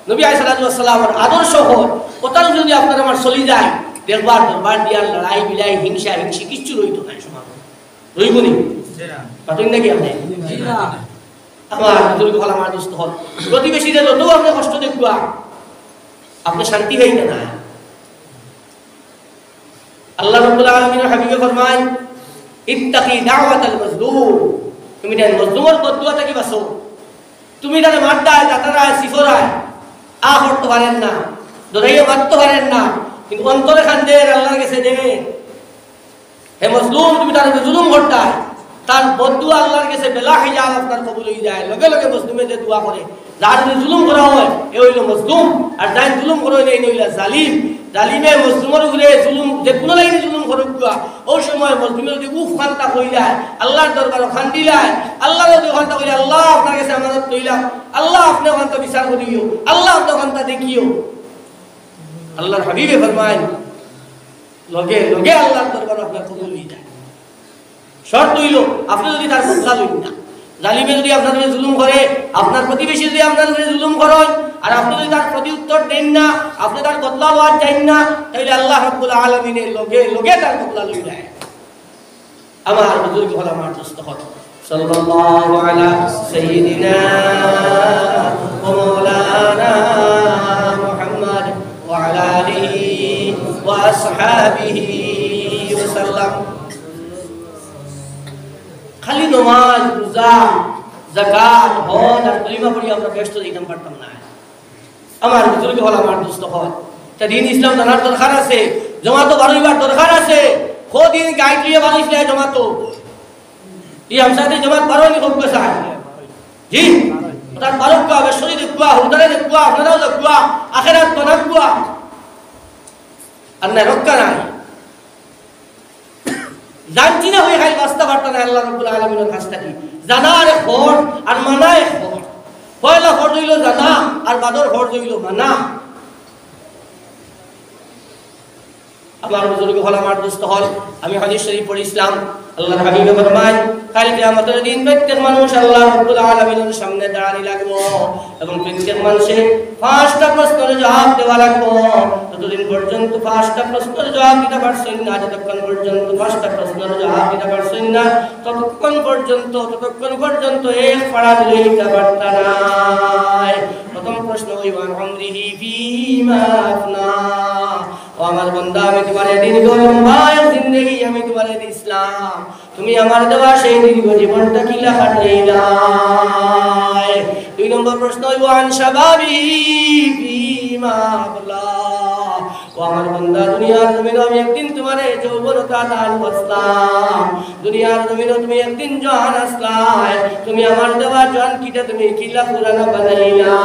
নবী আলাইহিস সালামের আদর্শ হল ওটাও যদি আপনার আমার চলি যায় দরবার দিয়ার লড়াই বিলাই হিংসা কিচ্ছু রইত না সমাজ রইব নি পাতেন নাকি আপনি আমার বুজুর্গ হল আমার দোস্ত হল প্রতিবেশীদের যত আপনি কষ্ট দেখবা আপনি শান্তি হইতে না আল্লাহ রাব্বুল আলামিনের হাবিবে ফরমায় ইত্তাকি দাওয়াতাল মাজলুম তুমি তার মজলুমের বদদুয়া থেকে বাঁচো তুমি তারে মারদায় জাতারায় সিফরায় করতে পারেন না দরাইয়া মারতে পারেন না কিন্তু অন্তরে খান্দের আল্লাহর কাছে দেবে হে মজলুম তুমি তার জুলুম করতায় তার বদদুয়া আল্লাহর কাছে বেলা হিজাব আপনার কবুল হয়ে যায় লগে লগে মজলুমে যে দোয়া করে যার যদি জুলুম করা হয় এ হইল মজলুম আর যাই জুলুম করে এই হইল জালিম জালিমে মজলুমের উপরে জুলুম যে কোনো লাইনে জুলুম করুক ওই সময় মজলুমে যদি উফ খান্তা হয়ে যায় আল্লাহর দরবারে খান্দিলায় আল্লাহ যদি খান্তা কইলে আল্লাহ আপনার কাছে আমানত কইলাম আল্লাহ আপনি খান্তা বিচার করিও আল্লাহ আপনার খান্তা দেখিও আল্লাহর হাবিবে ফরমায় লগে লগে আল্লাহর দরবারে আপনার কবুল হয়ে যায় শর্ত হইল আপনি যদি তার বদলা লইন না। জালিমে যদি আপনার উপরে জুলুম করে, আপনার প্রতিবেশী যদি আপনার উপরে জুলুম করেন, আর আপনি যদি তার প্রতি উত্তর দেন না, আপনি তার বদলা লওয়া যান না, তাহলে আল্লাহ রাব্বুল আলামিনের লগে লগে তার বদলা লই যায়। আমার বুজুর্গ হল আমার দোস্ত হল সাল্লাল্লাহু আলা সাইয়্যিদিনা ওয়া মাওলানা মুহাম্মদ ওয়া আলা আলিহি ওয়া আসহাবিহি ওয়া সাল্লাম। খালি নামাজ, রোজা, যাকাত, হজ আর কলিমা পড়ি আমরা ব্যস্ত দিতাম পারতাম না। আমার বুজুর্গ হল আমার দোস্ত হল তা দিন ইসলাম জানার দরকার আছে, জমাতো বাড়াইবার দরকার আছে। দিন গাইড লিয়ে বানাইছিল জমাতো, এই আমসাতে জমাত বারোনি হোক পেশায় জি তার বারক হবে, শরীর দেখুয়া, হুদারে দেখুয়া, আপনারাও দেখুয়া, আখেরাত তো দেখুয়া, আর না রক্ষা নাই। জানছি না হয়ে খাই বাস্তা পারত না আল্লাহ রাব্বুল আলামিনের কাছ থেকে। জানা আর ফর আর মানা এক ফর, পয়লা ফর হইল জানা আর বাদর ফর হইল মানা। আমার বুজুর্গ হল আমার দোস্ত হল আমি হাদিস শরীফ পড়ি ইসলাম আল্লাহর হাবিবে ফরমান কাল কিয়ামতের দিন প্রত্যেক মানুষ আল্লাহ রাব্বুল আলামিনের সামনে দাঁড়ানি লাগবো এবং প্রত্যেক মানুষের 5টা প্রশ্নের জবাব দেওয়া লাগবো। ততদিন পর্যন্ত 5টা প্রশ্নের জবাব দিতে পারছেন না, যতক্ষণ পর্যন্ত 5টা প্রশ্নের জবাব দিতে পারছেন না ততক্ষণ পর্যন্ত এক পড়া দিতে পারতা নাই। প্রথম প্রশ্ন হইব আমরিহি ফিমা আফনা, ও আমার বান্দা আমি তোমার দীর্ঘ লম্বা জিন্দেগি আমি তোমার দিলাম, তুমি আমার দেওয়া সেই দীর্ঘ জীবনটা কি কাটাইলা। 2 নম্বর প্রশ্ন হইব আন শাবাবি ফিমা আবলা, ও আমার বান্দা দুনিয়ার জমিনে আমি একদিন তোমার যৌবনতা দান করলাম, দুনিয়ার জমিনে তুমি একদিন জান আসলাই, তুমি আমার দেওয়া জান কিটা তুমি কিলা পুরানা বানাইলা,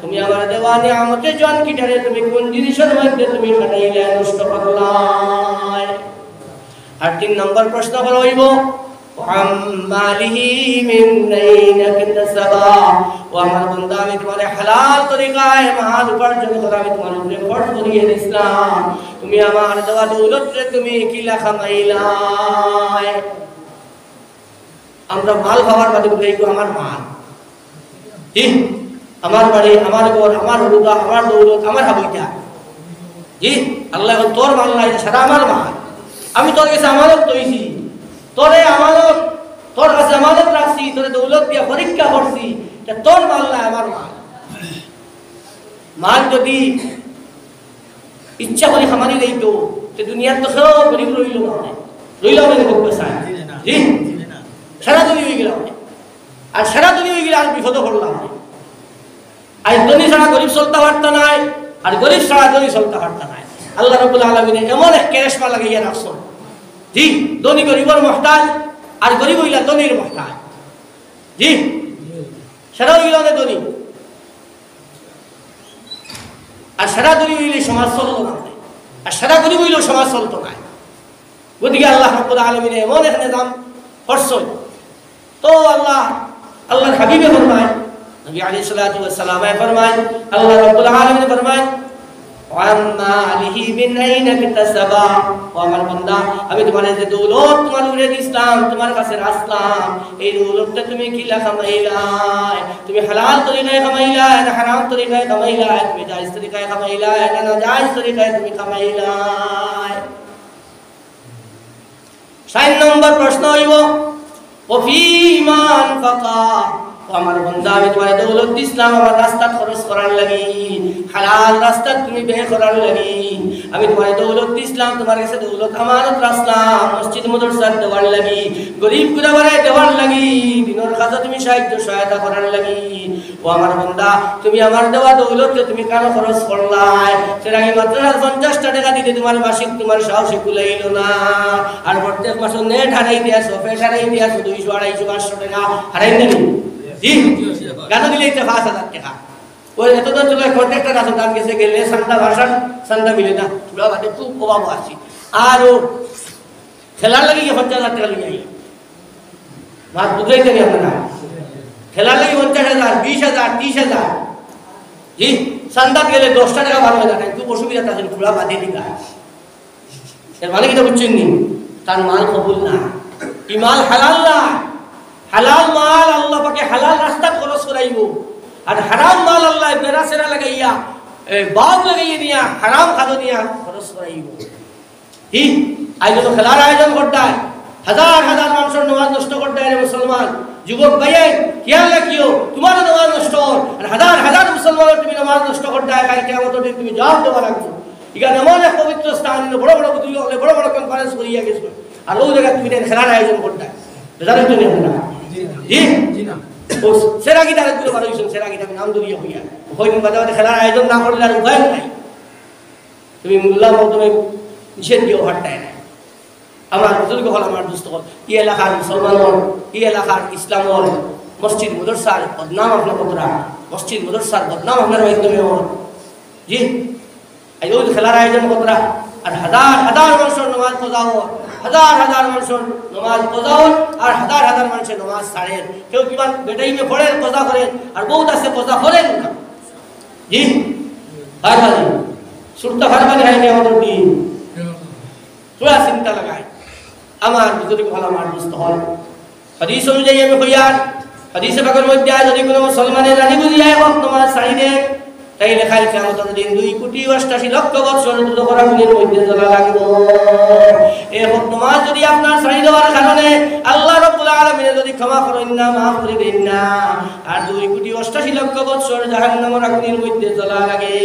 তুমি আমার দেওয়া নিয়ামতে জান কিটারে তুমি কোন জিনিসের মধ্যে তুমি কাটাইলা নষ্ট করলাই। আর 3 নম্বর প্রশ্ন হইব আম্মালিহি মিন আইনা কিতাসাবা, ও আমার বান্দা আমি তোমার হালাল তরিকায় মাল উপার্জন করে আমি তোমার উপরে ফরজ করিয়ে দিলাম, তুমি আমার দেওয়া দৌলতরে তুমি কিলা কামাইলা। আমরা মাল খাওয়ার বাদে বলি আমার মাল, জি আমার বাড়ি, আমার ঘর, আমার হলুদা, আমার দৌলত, আমার হাবিটা, জি আল্লাহ তোর মাল নাই, সারা আমার মাল, আমি তোর কাছে আমানত লইছি, তোরে আমানত তোর কাছে আমানত রাখছি, তোরে দৌলত দিয়া পরীক্ষা করছি, তোর মাল না আমার মাল। মাল যদি ইচ্ছা করে খামারি দিত তো দুনিয়ার তো সব গরিব রইল না, রইল আমাদের চায় জি সারা দুনিয়া হয়ে গেলাম, আর সারা দুনিয়া হয়ে গেলে আর বিপদ করলাম। আর ধনী ছাড়া গরিব চলতে পারত নাই, আর গরিব ছাড়া ধনী চলতে পারত নাই। আল্লাহ রাব্বুল আলামিনে এমন এক কেরেশমা লাগাইয়া রাখছেন, জি ধনী গরিবর মহতাজ আর গরিব হইলা ধনীর মহতাজ, জি সারা হইল না ধনী, আর সারা ধনী হইলে সমাজ চলত না, আর সারা গরিব হইলেও সমাজ চলত না। গতিকে আল্লাহ রাব্বুল আলামিনে এমন এক নিজাম করছেন। তো আল্লাহর হাবিবে ফরমায়, নবী আলাইহিস সালাতু ওয়াস সালাম ফরমায়, আল্লাহ রাব্বুল আলামিন ফরমায় আম্মালিহি মিন আইনা কিতাসাবা, ও আমার বান্দা আমি তোমার যে দৌলত তোমার উপরে দিলাম, তোমার কাছে রাখলাম, এই দৌলতটা তুমি কিলা কামাইলা, তুমি হালাল তরিকায় কামাইলা না হারাম তরিকায় কামাইলা, তুমি জায়েজ তরিকায় কামাইলা না নাজায়েজ তরিকায় তুমি কামাইলা। 4 নম্বর প্রশ্ন হইব ওফিমা আনফাকা, আমার বান্দা আমি তোমার দৌলত দিলাম আমার রাস্তা খরচ করার লাগি, হালাল রাস্তা তুমি ব্যয় করার লাগি, আমি তোমার দৌলত দিলাম, তোমার কাছে দৌলত আমানত রাখলাম মসজিদ মাদ্রাসা দেওয়ার লাগি, গরিব গুরাবারে দেওয়ার লাগি, দিনের কাজে তুমি সহায়তা করার লাগি। ও আমার বান্দা তুমি আমার দেওয়া দৌলতকে তুমি কেন খরচ করলাই? সেটা আমি মাত্র 50 টাকা দিতে তোমার মাসিক তোমার সাহসে কুলাইল না, আর প্রত্যেক মাসে নেট হারাই দিয়াছো, ফেট হারাই দিয়াছো, 200 250 500 টাকা হারাই দেনি, জি গান দিলে 5000 টাকা। ওই এতদিন চলে কন্ট্রাক্টর আছে, দান গেছে গেলে সান্দা ভাষণ সান্দা মিলে না, পুরো বাদে খুব অভাব আছে। আর খেলার লাগি 50,000 টাকা লিয়ে আই মাত বুঝাইতে নি আপনারা, খেলার লাগি 50,000 20,000 30,000, জি সান্দা গেলে 10 টাকা ভালো হয়ে যায়, খুব অসুবিধা আছে, পুরো বাদে দিকা। এর মানে কিটা বুঝছেন নি? তার মাল কবুল না, ইমাল হালাল না, হালাল মাল আল্লাহ পাকে হালাল রাস্তা খরচ করাইব, আর হারাম মাল আল্লাহ বেড়া সেরা লাগাইয়া বাদ লাগাইয়া নিয়া হারাম খাদো নিয়া খরচ করাইব। কি আয়োজন খেলার আয়োজন করতায়, হাজার হাজার মানুষের নামাজ নষ্ট করতায় রে মুসলমান। যুবক ভাইয়ে খেয়াল রাখিও, তোমার নামাজ নষ্ট আর হাজার হাজার মুসলমানের তুমি নামাজ নষ্ট করতায়, কাল কিয়ামতের দিন তুমি জবাব দেওয়া লাগবে। এখানে এমন এক পবিত্র স্থান, বড় বড় বড় বড় কনফারেন্স করিয়া গেছো, আর ওই জায়গায় তুমি খেলার আয়োজন করতায়, জানেন তো না? জি না, ও সেরা গীতা রাখতে পারো, সেরা গীতা নাম ধরিয়া হইয়া ওই বাদে খেলার আয়োজন না করলে আর উপায় নাই। তুমি মোল্লা মহতমে নিষেধ দিয়েও হাঁটতায় না। আমার বুজুর্গ হল, আমার দুস্থ হল, ই এলাকার মুসলমান হল, ই এলাকার ইসলাম হল, মসজিদ মুদরসার বদনাম আপনার কতটা, মসজিদ মুদরসার বদনাম আপনার মাধ্যমে হল। জি এই ওই খেলার আয়োজন কতটা, আর হাজার হাজার মানুষের নামাজ পড়া হল, হাজার হাজার মানুষের নামাজ পড়া হল, আর হাজার হাজার মানুষের নামাজ ছাড়েন। কেউ কিমান বেটাইমে পড়েন, পজা করেন, আর বহুত আছে পজা করেন না। জি হারবানি সুরতা হারবানি হয় আমাদের দিন তোরা চিন্তা লাগায়। আমার বুজুর্গ হল, আমার দুস্থ হল, হাদিস অনুযায়ী আমি কইয়ার হাদিসে পাকের মধ্যে যদি কোনো মুসলমানের জানি বুঝিয়ায় হক নামাজ ছাড়ি দেয়, তাইলে কাল কিয়ামতের দিন 2,88,00,000 বছর দুধকরাগুলির মধ্যে জ্বলা লাগব। এই হক নামাজ যদি আপনার ছাড়ি দেওয়ার কারণে আল্লাহ রাব্বুল আলামিন যদি ক্ষমা করেন না, মাফ করে দেন না, আর 2,88,00,000 বছর জাহান্নামের আগুনের মধ্যে জ্বলা লাগে,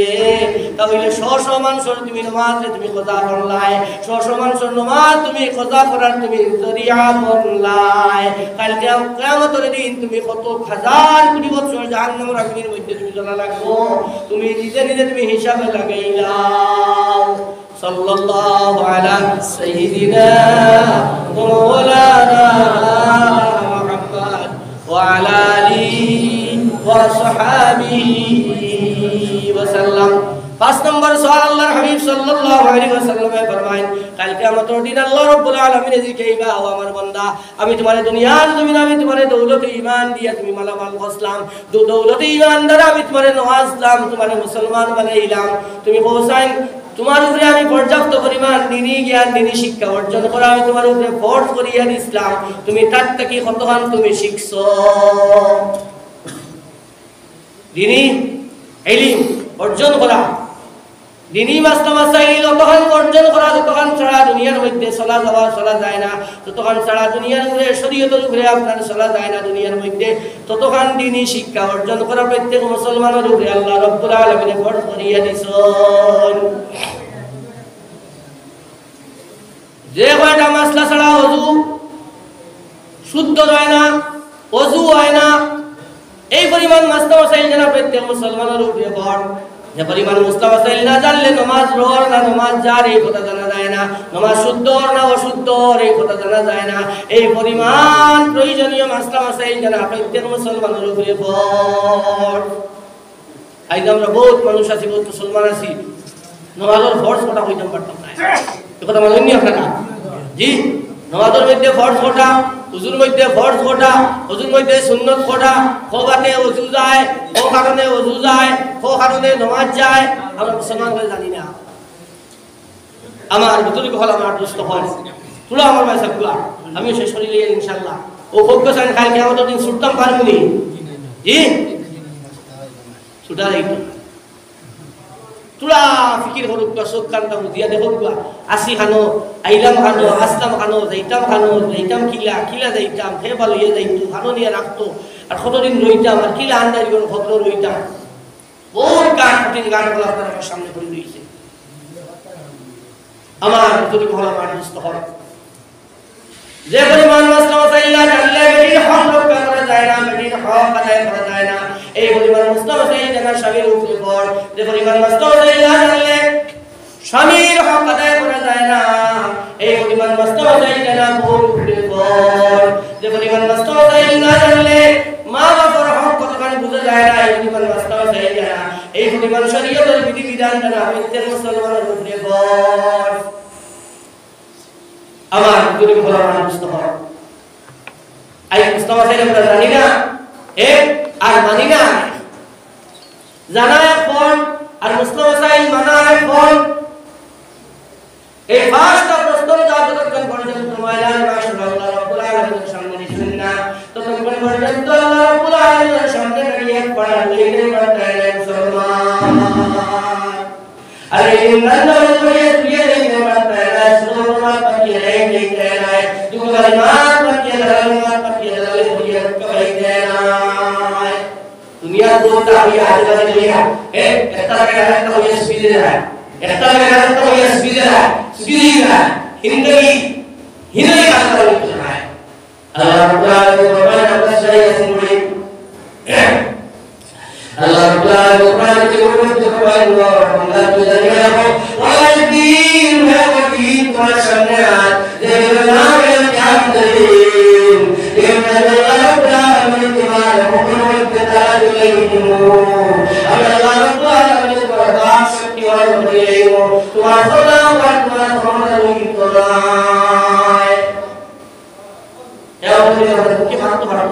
তাহলে 100 মানুষের তুমি নামাজ তুমি কজা করলাই, 100 মানুষের নামাজ তুমি কজা করার তুমি জরিয়া বনলাই, কাল কিয়ামতের দিন তুমি কত হাজার কোটি বছর জাহান্নামের আগুনের মধ্যে তুমি জ্বলা লাগবো। তুমি নিজে নিজে তুমি হিসাবে লাগাইলাও। সাল্লাল্লাহু আলা সাইয়্যিদিনা ওয়া মাওলানা মুহাম্মদ ওয়া আলা আলিহি ওয়া সাহবিহি ওয়া সাল্লাম। 5 নম্বর সওয়াল আল্লাহর হাবিব সাল্লাল্লাহু আলাইহি ওয়াসাল্লাম ফরমায়েন, কাল কিয়ামতের দিন আল্লাহ রাব্বুল আলামিন জিকাইবা, ও আমার বান্দা আমি তোমারে দুনিয়ার জমিনে আমি তোমারে দৌলতে ঈমান দিয়া তুমি মালামাল করলাম, দৌলতে ঈমান দ্বারা আমি তোমারে নওয়াজলাম, তোমারে মুসলমান বানাইলাম, তুমি পৌঁছাইন তোমার উপরে আমি পর্যাপ্ত পরিমাণ দ্বীনি জ্ঞান দ্বীনি শিক্ষা অর্জন করা আমি তোমার উপরে ফরজ করিয়া দিলাম, তুমি তার থেকে কতখান তুমি শিখছো দ্বীনি ইলম অর্জন করা, দ্বীনি মাসাইল অতখান অর্জন করা, যতখান ছাড়া দুনিয়ার মধ্যে চলা যাওয়া চলা যায় না, ততখান ছাড়া দুনিয়ার উপরে শরীয়তের উপরে আপনার চলা যায় না দুনিয়ার মধ্যে, ততখান দ্বীনি শিক্ষা অর্জন করা প্রত্যেক মুসলমানের উপরে আল্লাহ রাব্বুল আলামিন ফরজ করিয়া দিয়েছেন। যে কয়টা মাসলা ছাড়া ওযু শুদ্ধ হয় না, ওযু হয় না, এই পরিমাণ মাসলা মাসাইল জানা প্রত্যেক মুসলমানের উপরে ফরজ। যে পরিমাণ মাসলা মাসাইল না জানলে নামাজ রোর না নামাজ জার এই কথা জানা যায় না, নামাজ শুদ্ধ না অশুদ্ধ এই কথা জানা যায় না, এই পরিমাণ প্রয়োজনীয় মাসলা মাসাইল জানা প্রত্যেক মুসলমানের উপরে ফরজ। আজ আমরা বহুত মানুষ আছি, বহুত মুসলমান আছি, নামাজের ফরজ কথা কইতে পারতাম না, এই কথা মানেননি আপনারা? জি নামাজের মধ্যে ফরজ কোটা, ওযুর মধ্যে ফরজ কোটা, ওযুর মধ্যে সুন্নত কোটা, খোবাতে ওযু যায়, ও কারণে ওযু যায়, ও কারণে নামাজ যায়, আমরা মুসলমান হয়ে জানি না। আমার বুজুর্গ হল, আমার দুস্থ হল, তুলা আমার ভাই সাকুলা আমি শেষ করি লিয়ে ইনশাআল্লাহ ও ফোকাস সাইন কাল কিয়ামতের দিন ছুটতাম পারবনি। জি ছুটা যাইতো তুলা ফিকির হরুক চোখ কানটা বুঝিয়া দেখুক আসি খানো আইলাম খানো আসলাম খানো যাইতাম কিলা কিলা যাইতাম ফে ভালো ইয়ে যাইতো খানো নিয়ে রাখতো আর কতদিন রইতাম আর কিলা আন্দাজ করে কত রইতাম, বহুত গান কঠিন গানগুলো আপনার আমার সামনে পড়ে রয়েছে। আমার যদি ভালো আমার দুস্থ হল, যে পরিমাণ মাসলা মাসাইল না জানলে বেটির হক রক্ষা করা যায় না, বেটির হক আদায় করা যায় না, এই পরিমাণ মাসলা মাসাইল জানা স্বামীর উপরে পড়, যে পরিমাণ মাসলা মাসাইল না জানলে স্বামীর হক আদায় করা যায় না, এই পরিমাণ মাসলা মাসাইল জানা বউর উপরে পড়, যে পরিমাণ মাসলা মাসাইল না জানলে মা বাবার হক কতখানি বোঝা যায় না, এই পরিমাণ মাসলা মাসাইল জানা, এই পরিমাণ শরীয়তের বিধিবিধান জানা প্রত্যেক মুসলমানের উপরে পড়। আমার যদি ভালো মানুষ তো হয় আই মুস্তাফা সাহেব আমরা জানি না আর মানি না, জানা এক ফল আর মুস্তাফা সাহেব মানা এক ফল। এই পাঁচটা প্রশ্ন যতক্ষণ পর্যন্ত ময়দানে আল্লাহ রাব্বুল আলামিন पढ़ लेने पड़ता है मुसलमान। अरे नंदन को ये लेने पड़ता है सुनो मत ये लेने है दुगल मान मत ये धर्म मत ये कभी देना है दुनिया बोलता है आज का दुनिया है कहता है तो ये स्पीड है कहता है तो ये स्पीड है हिंदी का तरफ है अल्लाह ताला को फरमाया बस ये सुनिए अल्लाह ताला को कुरान के ऊपर फरमाया और अल्लाह की दुनिया को वादीन है वकील तुम्हारे सामने आज देखो नाम है क्या दलील ये अल्लाह ताला ने तुम्हारे हुक्म के तहत लेकिन अल्लाह ताला ने बर्दाश्त शक्ति और बदलेगो तुम्हारा सलाम और तुम्हारा फरमान की तोला क्या बोले के बात तो हट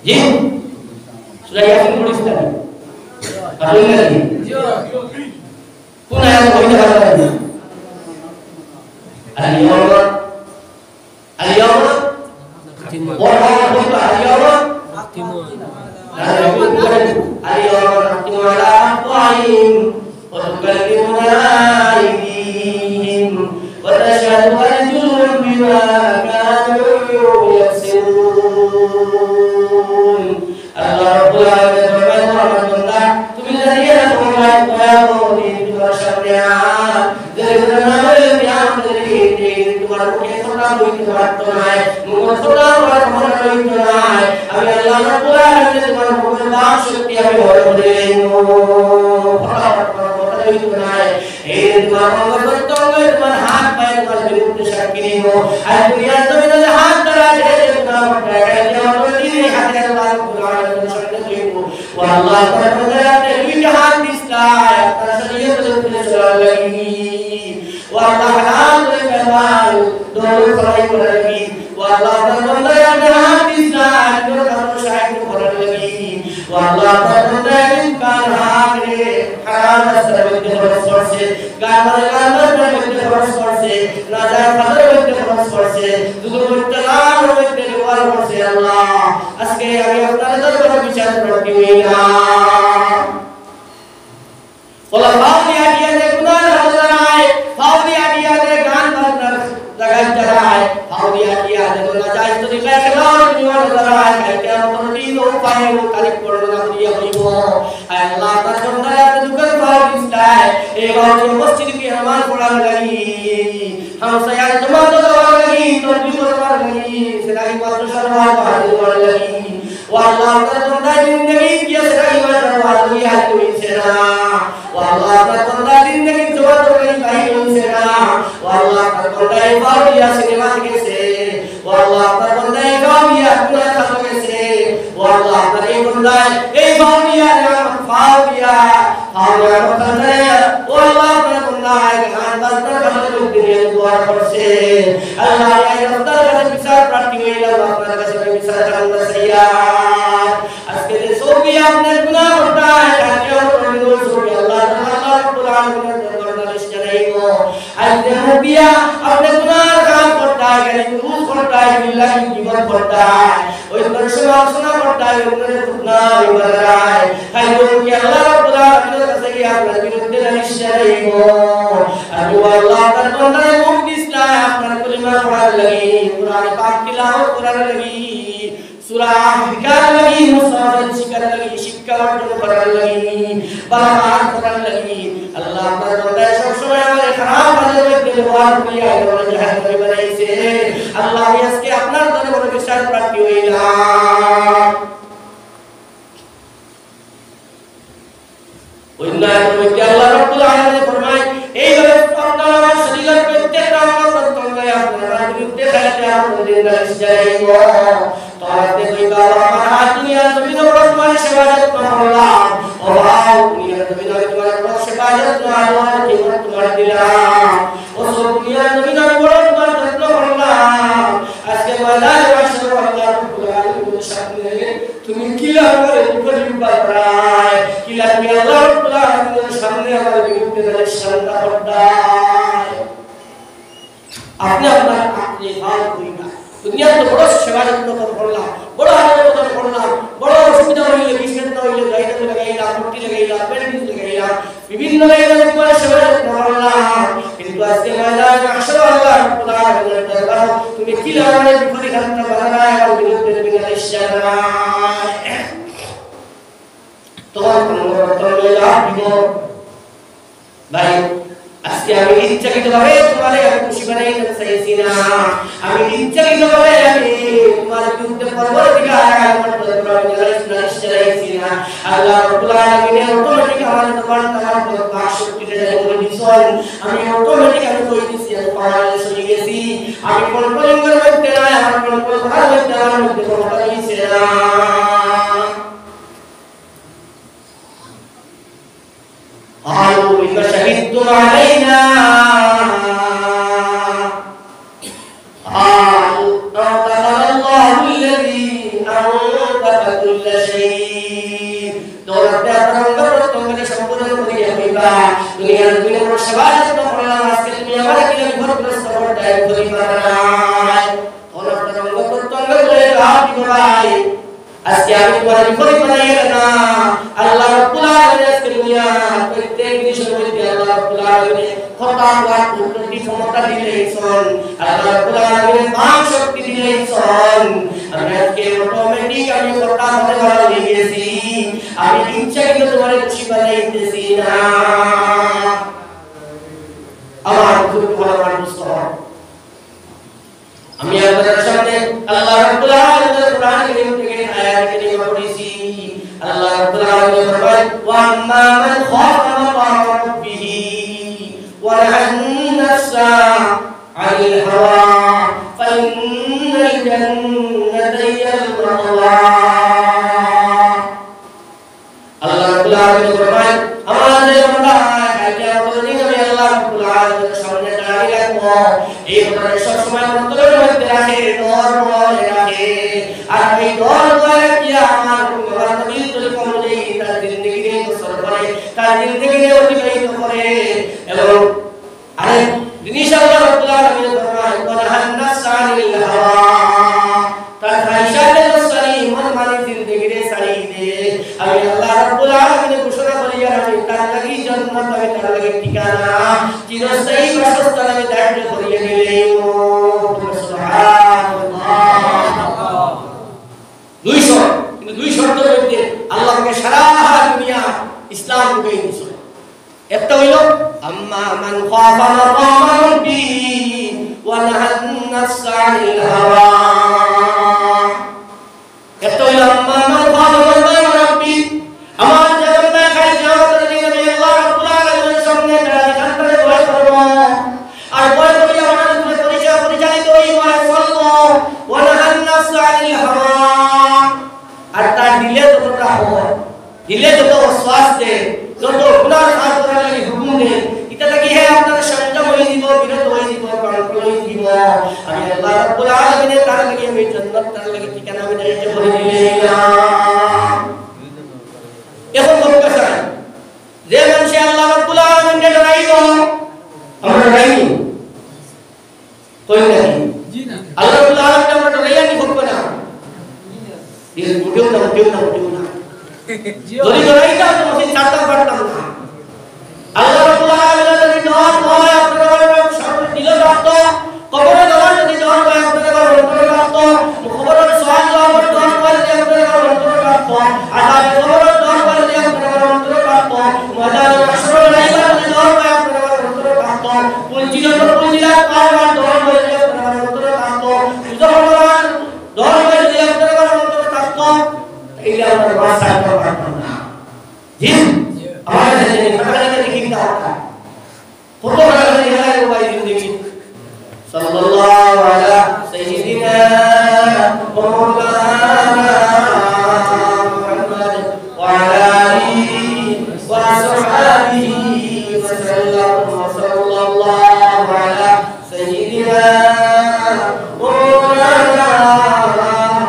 जी sudah yakin tulis tadi kalau lagi pun ayat poin apa lagi al-yawma ala afwahihim wa tukallimuna aydihim wa tashhadu arjuluhum bima kanu yaksibun. Allah Rabbul Alamin berfirman, "Tumin dari Allah Taala di bersyariat, dari nama yang dari Tuhan kita selalu Tuhan tunai, mengusulkan orang tunai. Allah Rabbul Alamin berfirman, "Setiap orang berimu, orang tunai. Ini Tuhan bertolong Tuhan hak baik Tuhan beri syakirimu. Dunia itu adalah hak terakhir Tuhan berdaya yang berdiri hati Allah Tuhan. والله تعالى بجهاد الإسلام تسلية الإسلام والله حلال الكمال دور صحيح النبي والله تعالى بجهاد الإسلام دور صحيح النبي والله تعالى كان حاضر حرام سبب الرسول كان الرسول نجاة خبر الرسول ذكر التلام والرسول الله أسكي أبي أفضل bicara seperti ini. Kalau dia ada benar hadirai, dia ada gan benar jaga jarai, dia ada benar itu dikatakan jual jarai, kita perlu upaya kali korona dia beribu. Allah Taala juga beristai, kalau masjid di amal pulang lagi, हम saya cuma lagi, tujuh lagi, selagi masuk syarah bahagia lagi. والله تعالى जिंदगी की सही मरवा दिया कोई सेना والله تعالى जिंदगी जो कोई भाई कोई सेना والله تعالى बाबिया सिनेमा के से والله تعالى बाबिया पूरा सब के से والله تعالى ए बाबिया नाम फाबिया फाबिया बताते والله تعالى खान बंदर का दुनिया द्वार पर से अल्लाह या रब्बल का विचार प्राप्ति हुई अल्लाह का सब विचार करना सैया আজকে যে সবই আপনার গুনাহ করতে হয় তাকে অনুরোধ করি আল্লাহ তাআলা কুরআন নালিশ করাইবো আজকে নবিয়া আপনি গুনাহ কাজ করতে হয় গালি রুজ করতে হয় বিল্লাহি জীবন করতে হয় ওই পরিসমালোচনা করতে হয় ওনারে গুনাহ বিবরায় হাই কি আল্লাহ তাআলা আপনার কাছে কি আপনার বিরুদ্ধে নালিশ করাইবো আর আল্লাহ তাআলা মুখ দিসলায় আপনার কলিমা পড়ার লাগি কুরআন পাক তিলাওয়াত করার লাগি सूरा विकार लगी मुसाफिर शिकार लगी शिक्षा वर्जन करने लगी बलवान करने लगी अल्लाह ताला सब समय हमारे खराब वाले व्यक्ति व्यवहार किया है और जहन्नम में बनाई से अल्लाह ने इसके अपना दरबार के साथ प्राप्ति हुई ना उन्ना तो क्या अल्लाह रब्बुल आलमीन ने फरमाया ए अपना शरीर पे तेरा नाम तो गया अपना विरुद्ध कहते हैं आप दिन जाएंगे ताते कोई बाबा महाराज दुनिया जमीन और आसमान शिवाजत मामला और आओ दुनिया जमीन और तुम्हारे शिवाजत मामला जीवन तुम्हारे दिला और सब दुनिया जमीन और तुम्हारे जत्न मामला आज के मैदान में शर्म अल्लाह बुलाने को शामिल তুমি কিলা করে উপরি বাড়ায় কিলা তুমি আল্লাহ বুলানের সামনে আমার বিরুদ্ধে শান্তা করতায় আপনি আপনার আপনি হাল করিনা दुनिया तो बड़ा सेवा जत्न कर पड़ला बड़ा आदर कर पड़ला बड़ा असुविधा হইলো গাইতে লাগাইলাম পট্টি লাগাইলাম ব্যান্ডেজ লাগাইলাম বিভিন্ন লাগাইলাম পরে সবাই করলাম কিন্তু আজকে ময়দানে মাহশর আল্লাহ রাব্বুল আলামিনের দরবার তুমি কি লাগালে বিপরীত ঘটনা বানায় আর বিরুদ্ধে বিনাশ জানায় তোমার পরিবর্তন লাভ দিব ভাই আজকে আমি ইচ্ছাকৃতভাবে তোমারে আমি খুশি বানাইতে চাইছি না আমি ইচ্ছাকৃতভাবে আমি তোমার বিরুদ্ধে পরবর্তীকার আমার দরবার নালিশ চালাইছি না আল্লাহ রাব্বুল আলামিনের অটোমেটিক আমার তোমার বাক শক্তিতে জানি করে দিছেন আমি অটোমেটিক আমি কই দিছি আমি পাওয়ারে চলে গেছি আমি কন্ট্রোলিংয়ের মধ্যে না আমার কন্ট্রোল করার মধ্যে আমার মধ্যে কোনো কথা হইছে না قالوا بما شهدتم علينا قالوا أنطقنا الله الذي أنطق كل شيء دورة تنظر شمبر الدنيا بيبا دنيا الدنيا والشباب تقرأ ماسك الدنيا ولا كلا بفرق نستمر دائم خليفة دورة تنظر لله بيباي আজকে আমি তোমার বিপরীত বানাইয়া না আল্লাহ রাব্বুল আলামিন আজকে দুনিয়া প্রত্যেক জিনিসের মধ্যে আল্লাহ রাব্বুল আলামিন খোদা ওয়ার কুদরতি ক্ষমতা দিলেন আল্লাহ রাব্বুল আলামিন বাক শক্তি দিলেন আমি আজকে অটোমেটিক আমি খোদা হতে ভালো লেগেছি আমি ইচ্ছা করে তোমার খুশি বানাইতেছি না আমার খুব ভালো মানুষ আমি আপনাদের সামনে আল্লাহ রাব্বুল আলামিনের কোরআন কারীম থেকে আয়াত কারীমা পড়েছি আল্লাহ রাব্বুল আলামিন ফরমান ওয়া আম্মা মান খাফা মাকাম রাব্বিহি ওয়া নাহান নাফসা আনিল হাওয়া ফাইন্নাল জান্নাতা হিয়াল মাওয়া আল্লাহ রাব্বুল আলামিন ফরমান আমাদের বান্দা কালকে দিন আমি আল্লাহ রাব্বুল আলামিনের সামনে দাঁড়িয়ে রাখবো এই ব্যাপারে সব সময় অন্তরের মধ্যে রাখে ডর ভয় রাখে আর এই ডর ভয় কি আমার নবী তরিকা অনুযায়ী তার জিন্দেগিতে বসর করে তার জিন্দেগিতে অতিবাহিত করে এবং আরেক জিনিস আল্লাহ রাব্বুল আলামিন ফরমান ওয়ানাহান নাফসা আনিল হাওয়া তার খায়শাতে নসরি মন মানে জিন্দেগিতে ছাড়ি দে আমি আল্লাহ রাব্বুল আলামিন ঘোষণা করি আর আমি তার লাগি জান্নাত আমি তার লাগি ঠিকানা চিরস্থায়ী বাসস্থান আমি দাঁড় করিয়ে দিলেন সুবহানাল্লাহ দুই শর্তের মধ্যে আল্লাহকে সারা দুনিয়া ইসলাম ঢুকিয়ে দিয়েছে একটা হইল আম্মা মান খাফা মাকাম রাব্বিহি ওয়া নাহান নাফসা আনিল হাওয়া একটা হইল আম্মা মান খাফা মাকাম রাব্বি আমার জান্নাত খাই জান্নাতের দিকে আমি আল্লাহ রাব্বুল আলামিনের সামনে দাঁড়িয়ে জান্নাতে ভয় করব আর ভয় করি আমার উপরে পরিচালিত হই ওয়া সাল্লু ওয়া নাহান নাফসা আনিল হাওয়া আর তার দিলে যতটা হয় দিলে যত ওয়াসওয়াস দেয় যত গুনাহ কাজ করার লাগি হুকুম দেয় এটা কি হে আপনারা সংযম হয়ে দিব বিরত হয়ে দিব কন্ট্রোল হয়ে দিব আমি আল্লাহ রাব্বুল আলামিনের তার লাগি আমি জান্নাত তার লাগি ঠিকানা আমি দাঁড়িয়ে বলে দিলাম এখন বলতে চাই যে মানুষ আল্লাহ রাব্বুল আলামিনকে ডরাইব আমরা ডরাইনি কই নাকি জি না আল্লাহ রাব্বুল আলামিনকে আমরা ডরাইয়া কি হবে না দিল উঠেও না যদি ডরাইতা তো মসজিদ ছাড়তাম পারতাম না আল্লাহ রাব্বুল আলামিনের যদি ডর হয় আপনারা সামনে দিলে রাখত কবরে যাওয়ার যদি ডর হয় আপনারা অন্তরে রাখত কবরের সওয়াল যাওয়ার ডর হয় যদি আপনারা অন্তরে রাখত আযাব কবরের ডর হয় যদি আপনারা অন্তরে রাখত ময়দানে মাশরুর লাইবার যদি ডর হয় আপনারা অন্তরে রাখত পুলজিলা পাওয়ার ডর হয় যদি আপনারা অন্তরে রাখত সুজহর ডর হয় যদি আপনারা অন্তরে রাখত এইটা আমরা ভাষা করব না জি हमारे जैसे हमारे जैसे लिखी था फोटो बना के दिखाया वो भाई जिंदगी सल्लल्लाहु अलैहि सय्यिदिना मौलाना मुहम्मद व अला आलिहि व असहाबिहि व सल्लल्लाहु अलैहि सय्यिदिना मौलाना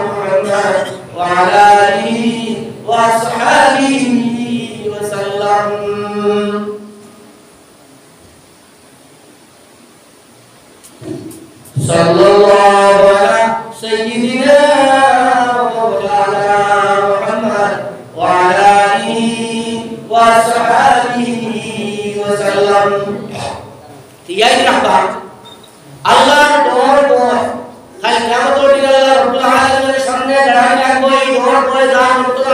मुहम्मद व अला आलिहि व असहाबिहि सल्लल्लाहु अलैहि सय्यिदिना मौलाना मुहम्मद व अला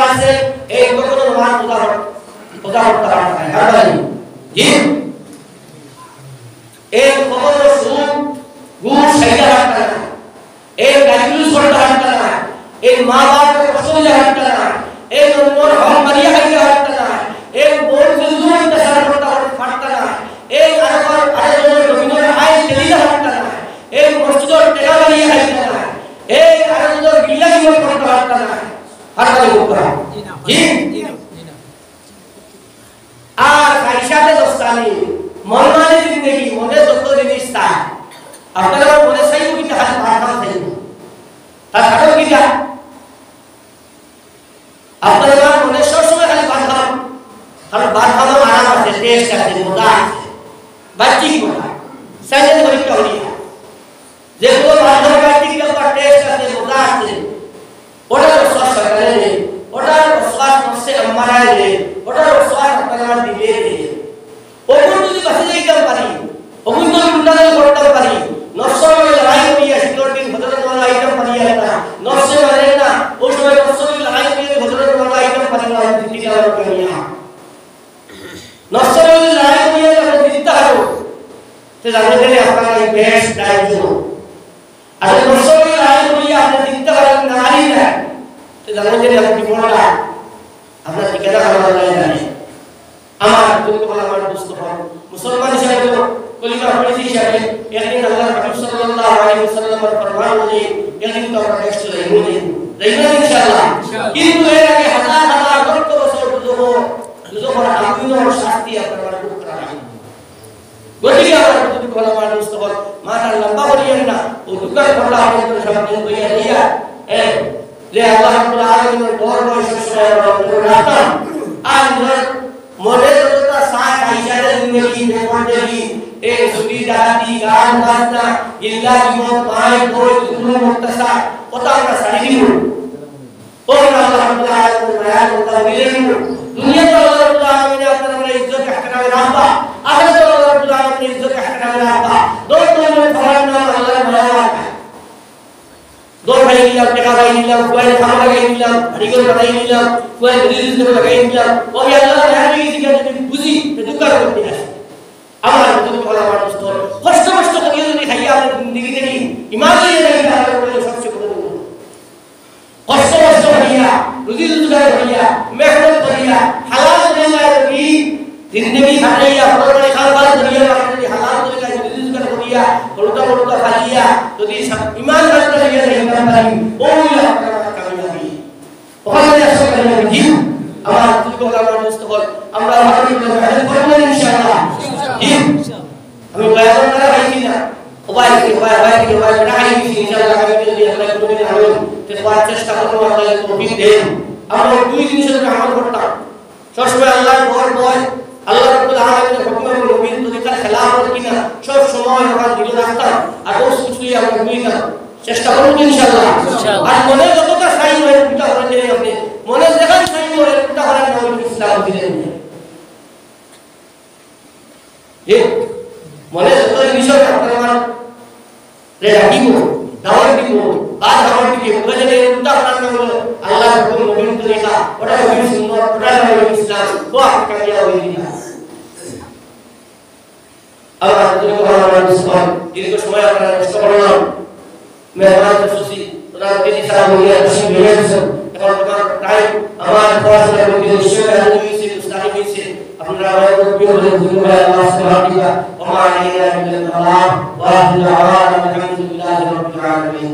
আছে এই কখনো মান খোদা করতে পারে না কারণ জি এই কখনো সুদ ঘুষ সাইডা রাখতে না এই গালিগুলো করতে পারতে না এই মা বাবার কষ্ট দিতে পারতে না এই নম্বর হক মারিয়া খাইতে পারতে না এই বোন জুজুর ইন্তজার করতে পারতে না এই আরেকজন জমিনের আয় দিতে পারতে না এই মসজিদের টাকা মারিয়া খাইতে না এই আরেকজন বিল্লা জীবন করতে পারতে না হারকালে বকরা জি আর খাইশাতে দস্তানি মনমানি জিন্দেগি মনে যত জিনিস চায় আপনারা মনে চাইব কি হাত পাঠান চাইব তার কারণ কি যা আপনারা মনে সবসময় খালি পাঠান কারণ পাঠানো আরাম আছে টেস্ট আছে মজা আছে বাচ্চি মজা সাইজে পরীক্ষা হলি যে কোনো পাঠানো বাচ্চি একটা টেস্ট আছে মজা আছে ওটা সস সরকারে নেই ওটা সস নফসে আমারায় নেই ওটা সস আপনারা দিবে নেই ওগুলো যদি বাসে যাইতে পারি ওগুলো গুন্ডাদের করতে পারি নফসের লড়াই করিয়া সিকিউরিটি হযরত ওয়ালা আইটেম পারিয়া না নফসে মানে না ওই সময় নফসের লড়াই করিয়া হযরত ওয়ালা আইটেম পারিয়া না দিতে আর করিয়া নফসের লড়াই করিয়া যখন দিতে হবে তে জানেন আপনারা এই বেশ দায়িত্ব আর নফসের লড়াই করিয়া আপনি দিতে পারেন না আরি না তে জানেন আপনি বললা আপনার ঠিকানা আমার জানেন আমার তুমি বলা আমার দোস্ত মুসলমান হিসেবে কলিমা পড়েছি হিসেবে একদিন আল্লাহর হাবিব সাল্লাল্লাহু আলাইহি ওয়াসাল্লামের ফরমান অনুযায়ী একদিন তো আমরা টেস্ট লইবই ইনশাআল্লাহ কিন্তু এর আগে হাজার হাজার লক্ষ বছর দুজোর আগুনের শাস্তি আপনারা ভোগ করা গতিকে আমরা যদি বলা আমার দোস্ত মাথার লম্বা করিয়েন না ও দুকার করলা আমাদের সামনে কইয়া দিয়া যে আল্লাহ রাব্বুল আলামিনের ডর ভয় সবসময় আমরা রাখতাম আর মনে যতটা সাথ আইসাদের জিন্দগি বেপরদেগি এ সুবি জাতি গান বাজনা ইল্লা জীবন পায় বই দুনো মুক্তাসা ওটা আমরা সারি দিব ও আল্লাহ রাব্বুল আলামিন মায়া করতে মিলেন দুনিয়াতে আল্লাহ রাব্বুল আলামিন আপনার আমরা ইজ্জত ইহতরাম রাখবা আখিরাতে আল্লাহ রাব্বুল আলামিন ইজ্জত ইহতরাম রাখবা দোনো ফরমান আল্লাহর মায়া दो भाई निलाम टेका भाई निलाम कोई खाना लगाई निलाम हरिगोल बनाई निलाम कोई रिलीज में लगाई निलाम वो भी अल्लाह ने हमें किसी के बुझी तो दुका करते हैं আমার তুমি বলা মানুষ তো কষ্ট কষ্ট করিয়ে যদি খাইয়া আপনি জিন্দগি দেখি ইমানদারি দেখি তাহলে বলে সবচেয়ে বড় কষ্ট কষ্ট করিয়া রুজি রোজগার করিয়া মেহনত করিয়া হালাল করিয়া যদি জিন্দগি খাইয়া পরপরে খাবার করিয়া আপনি হালাল করিয়া রুজি রোজগার করিয়া বড়টা বড়টা খাইয়া যদি ইমান রাখতে গিয়ে ইমান পারি ওই আপনারা কামিয়াবি ওখানে আসলে কামিয়াবি আমার তুমি বলা মানুষ তো আমরা আলহামদুলিল্লাহ মেহনত করব ইনশাআল্লাহ আমি বায়ান করা হয়নি না ওবাই না আইছি ইনশাআল্লাহ আমি যদি আল্লাহ কোনদিন আলো তে পাঁচ চেষ্টা করব আল্লাহ তৌফিক দেন আমরা দুই জিনিসের উপর আমল করতাম সবসময় আল্লাহর ভয় আল্লাহ রাব্বুল আলামিনের হুকুম এবং নবীর তরিকার খেলাফত কিনা সব সময় আমরা দিল রাখতাম আর ওই কিছুই আমরা বুঝিনা চেষ্টা করব ইনশাআল্লাহ আর মনে যতটা চাই হয় ওটা করে দেন আপনি মনে যেখানে চাই হয় ওটা করার নাম ইসলাম দিলেন মনে যত বিষয় আপনারা রে রাখিব দাওয়াত দিব আর দাওয়াত দিব বলে যে ওটা করার নাম হলো আল্লাহর হুকুম নবীর তরিকা ওটা হলো সুন্নাত ওটা হলো ইসলাম তো আপনি কামিয়াব হয়ে যাবেন আল্লাহ তুমি বলার সুবহান দীর্ঘ সময় আপনারা নষ্ট করলাম মেহমান সুসি রাতে দিশা বলিয়া খুশি হয়ে গেছেন এখন তোমার টাইম আমার পড়াশোনার মধ্যে নিশ্চয় রাজি হয়েছে উস্তাদি হয়েছে আপনারা আমাদের প্রিয় বলে ধন্যবাদ আল্লাহ সুবহানাহু ওয়া তাআলা ওয়া আলাইনা মিনাল বালাগ ওয়া আলহামদুলিল্লাহি রাব্বিল আলামিন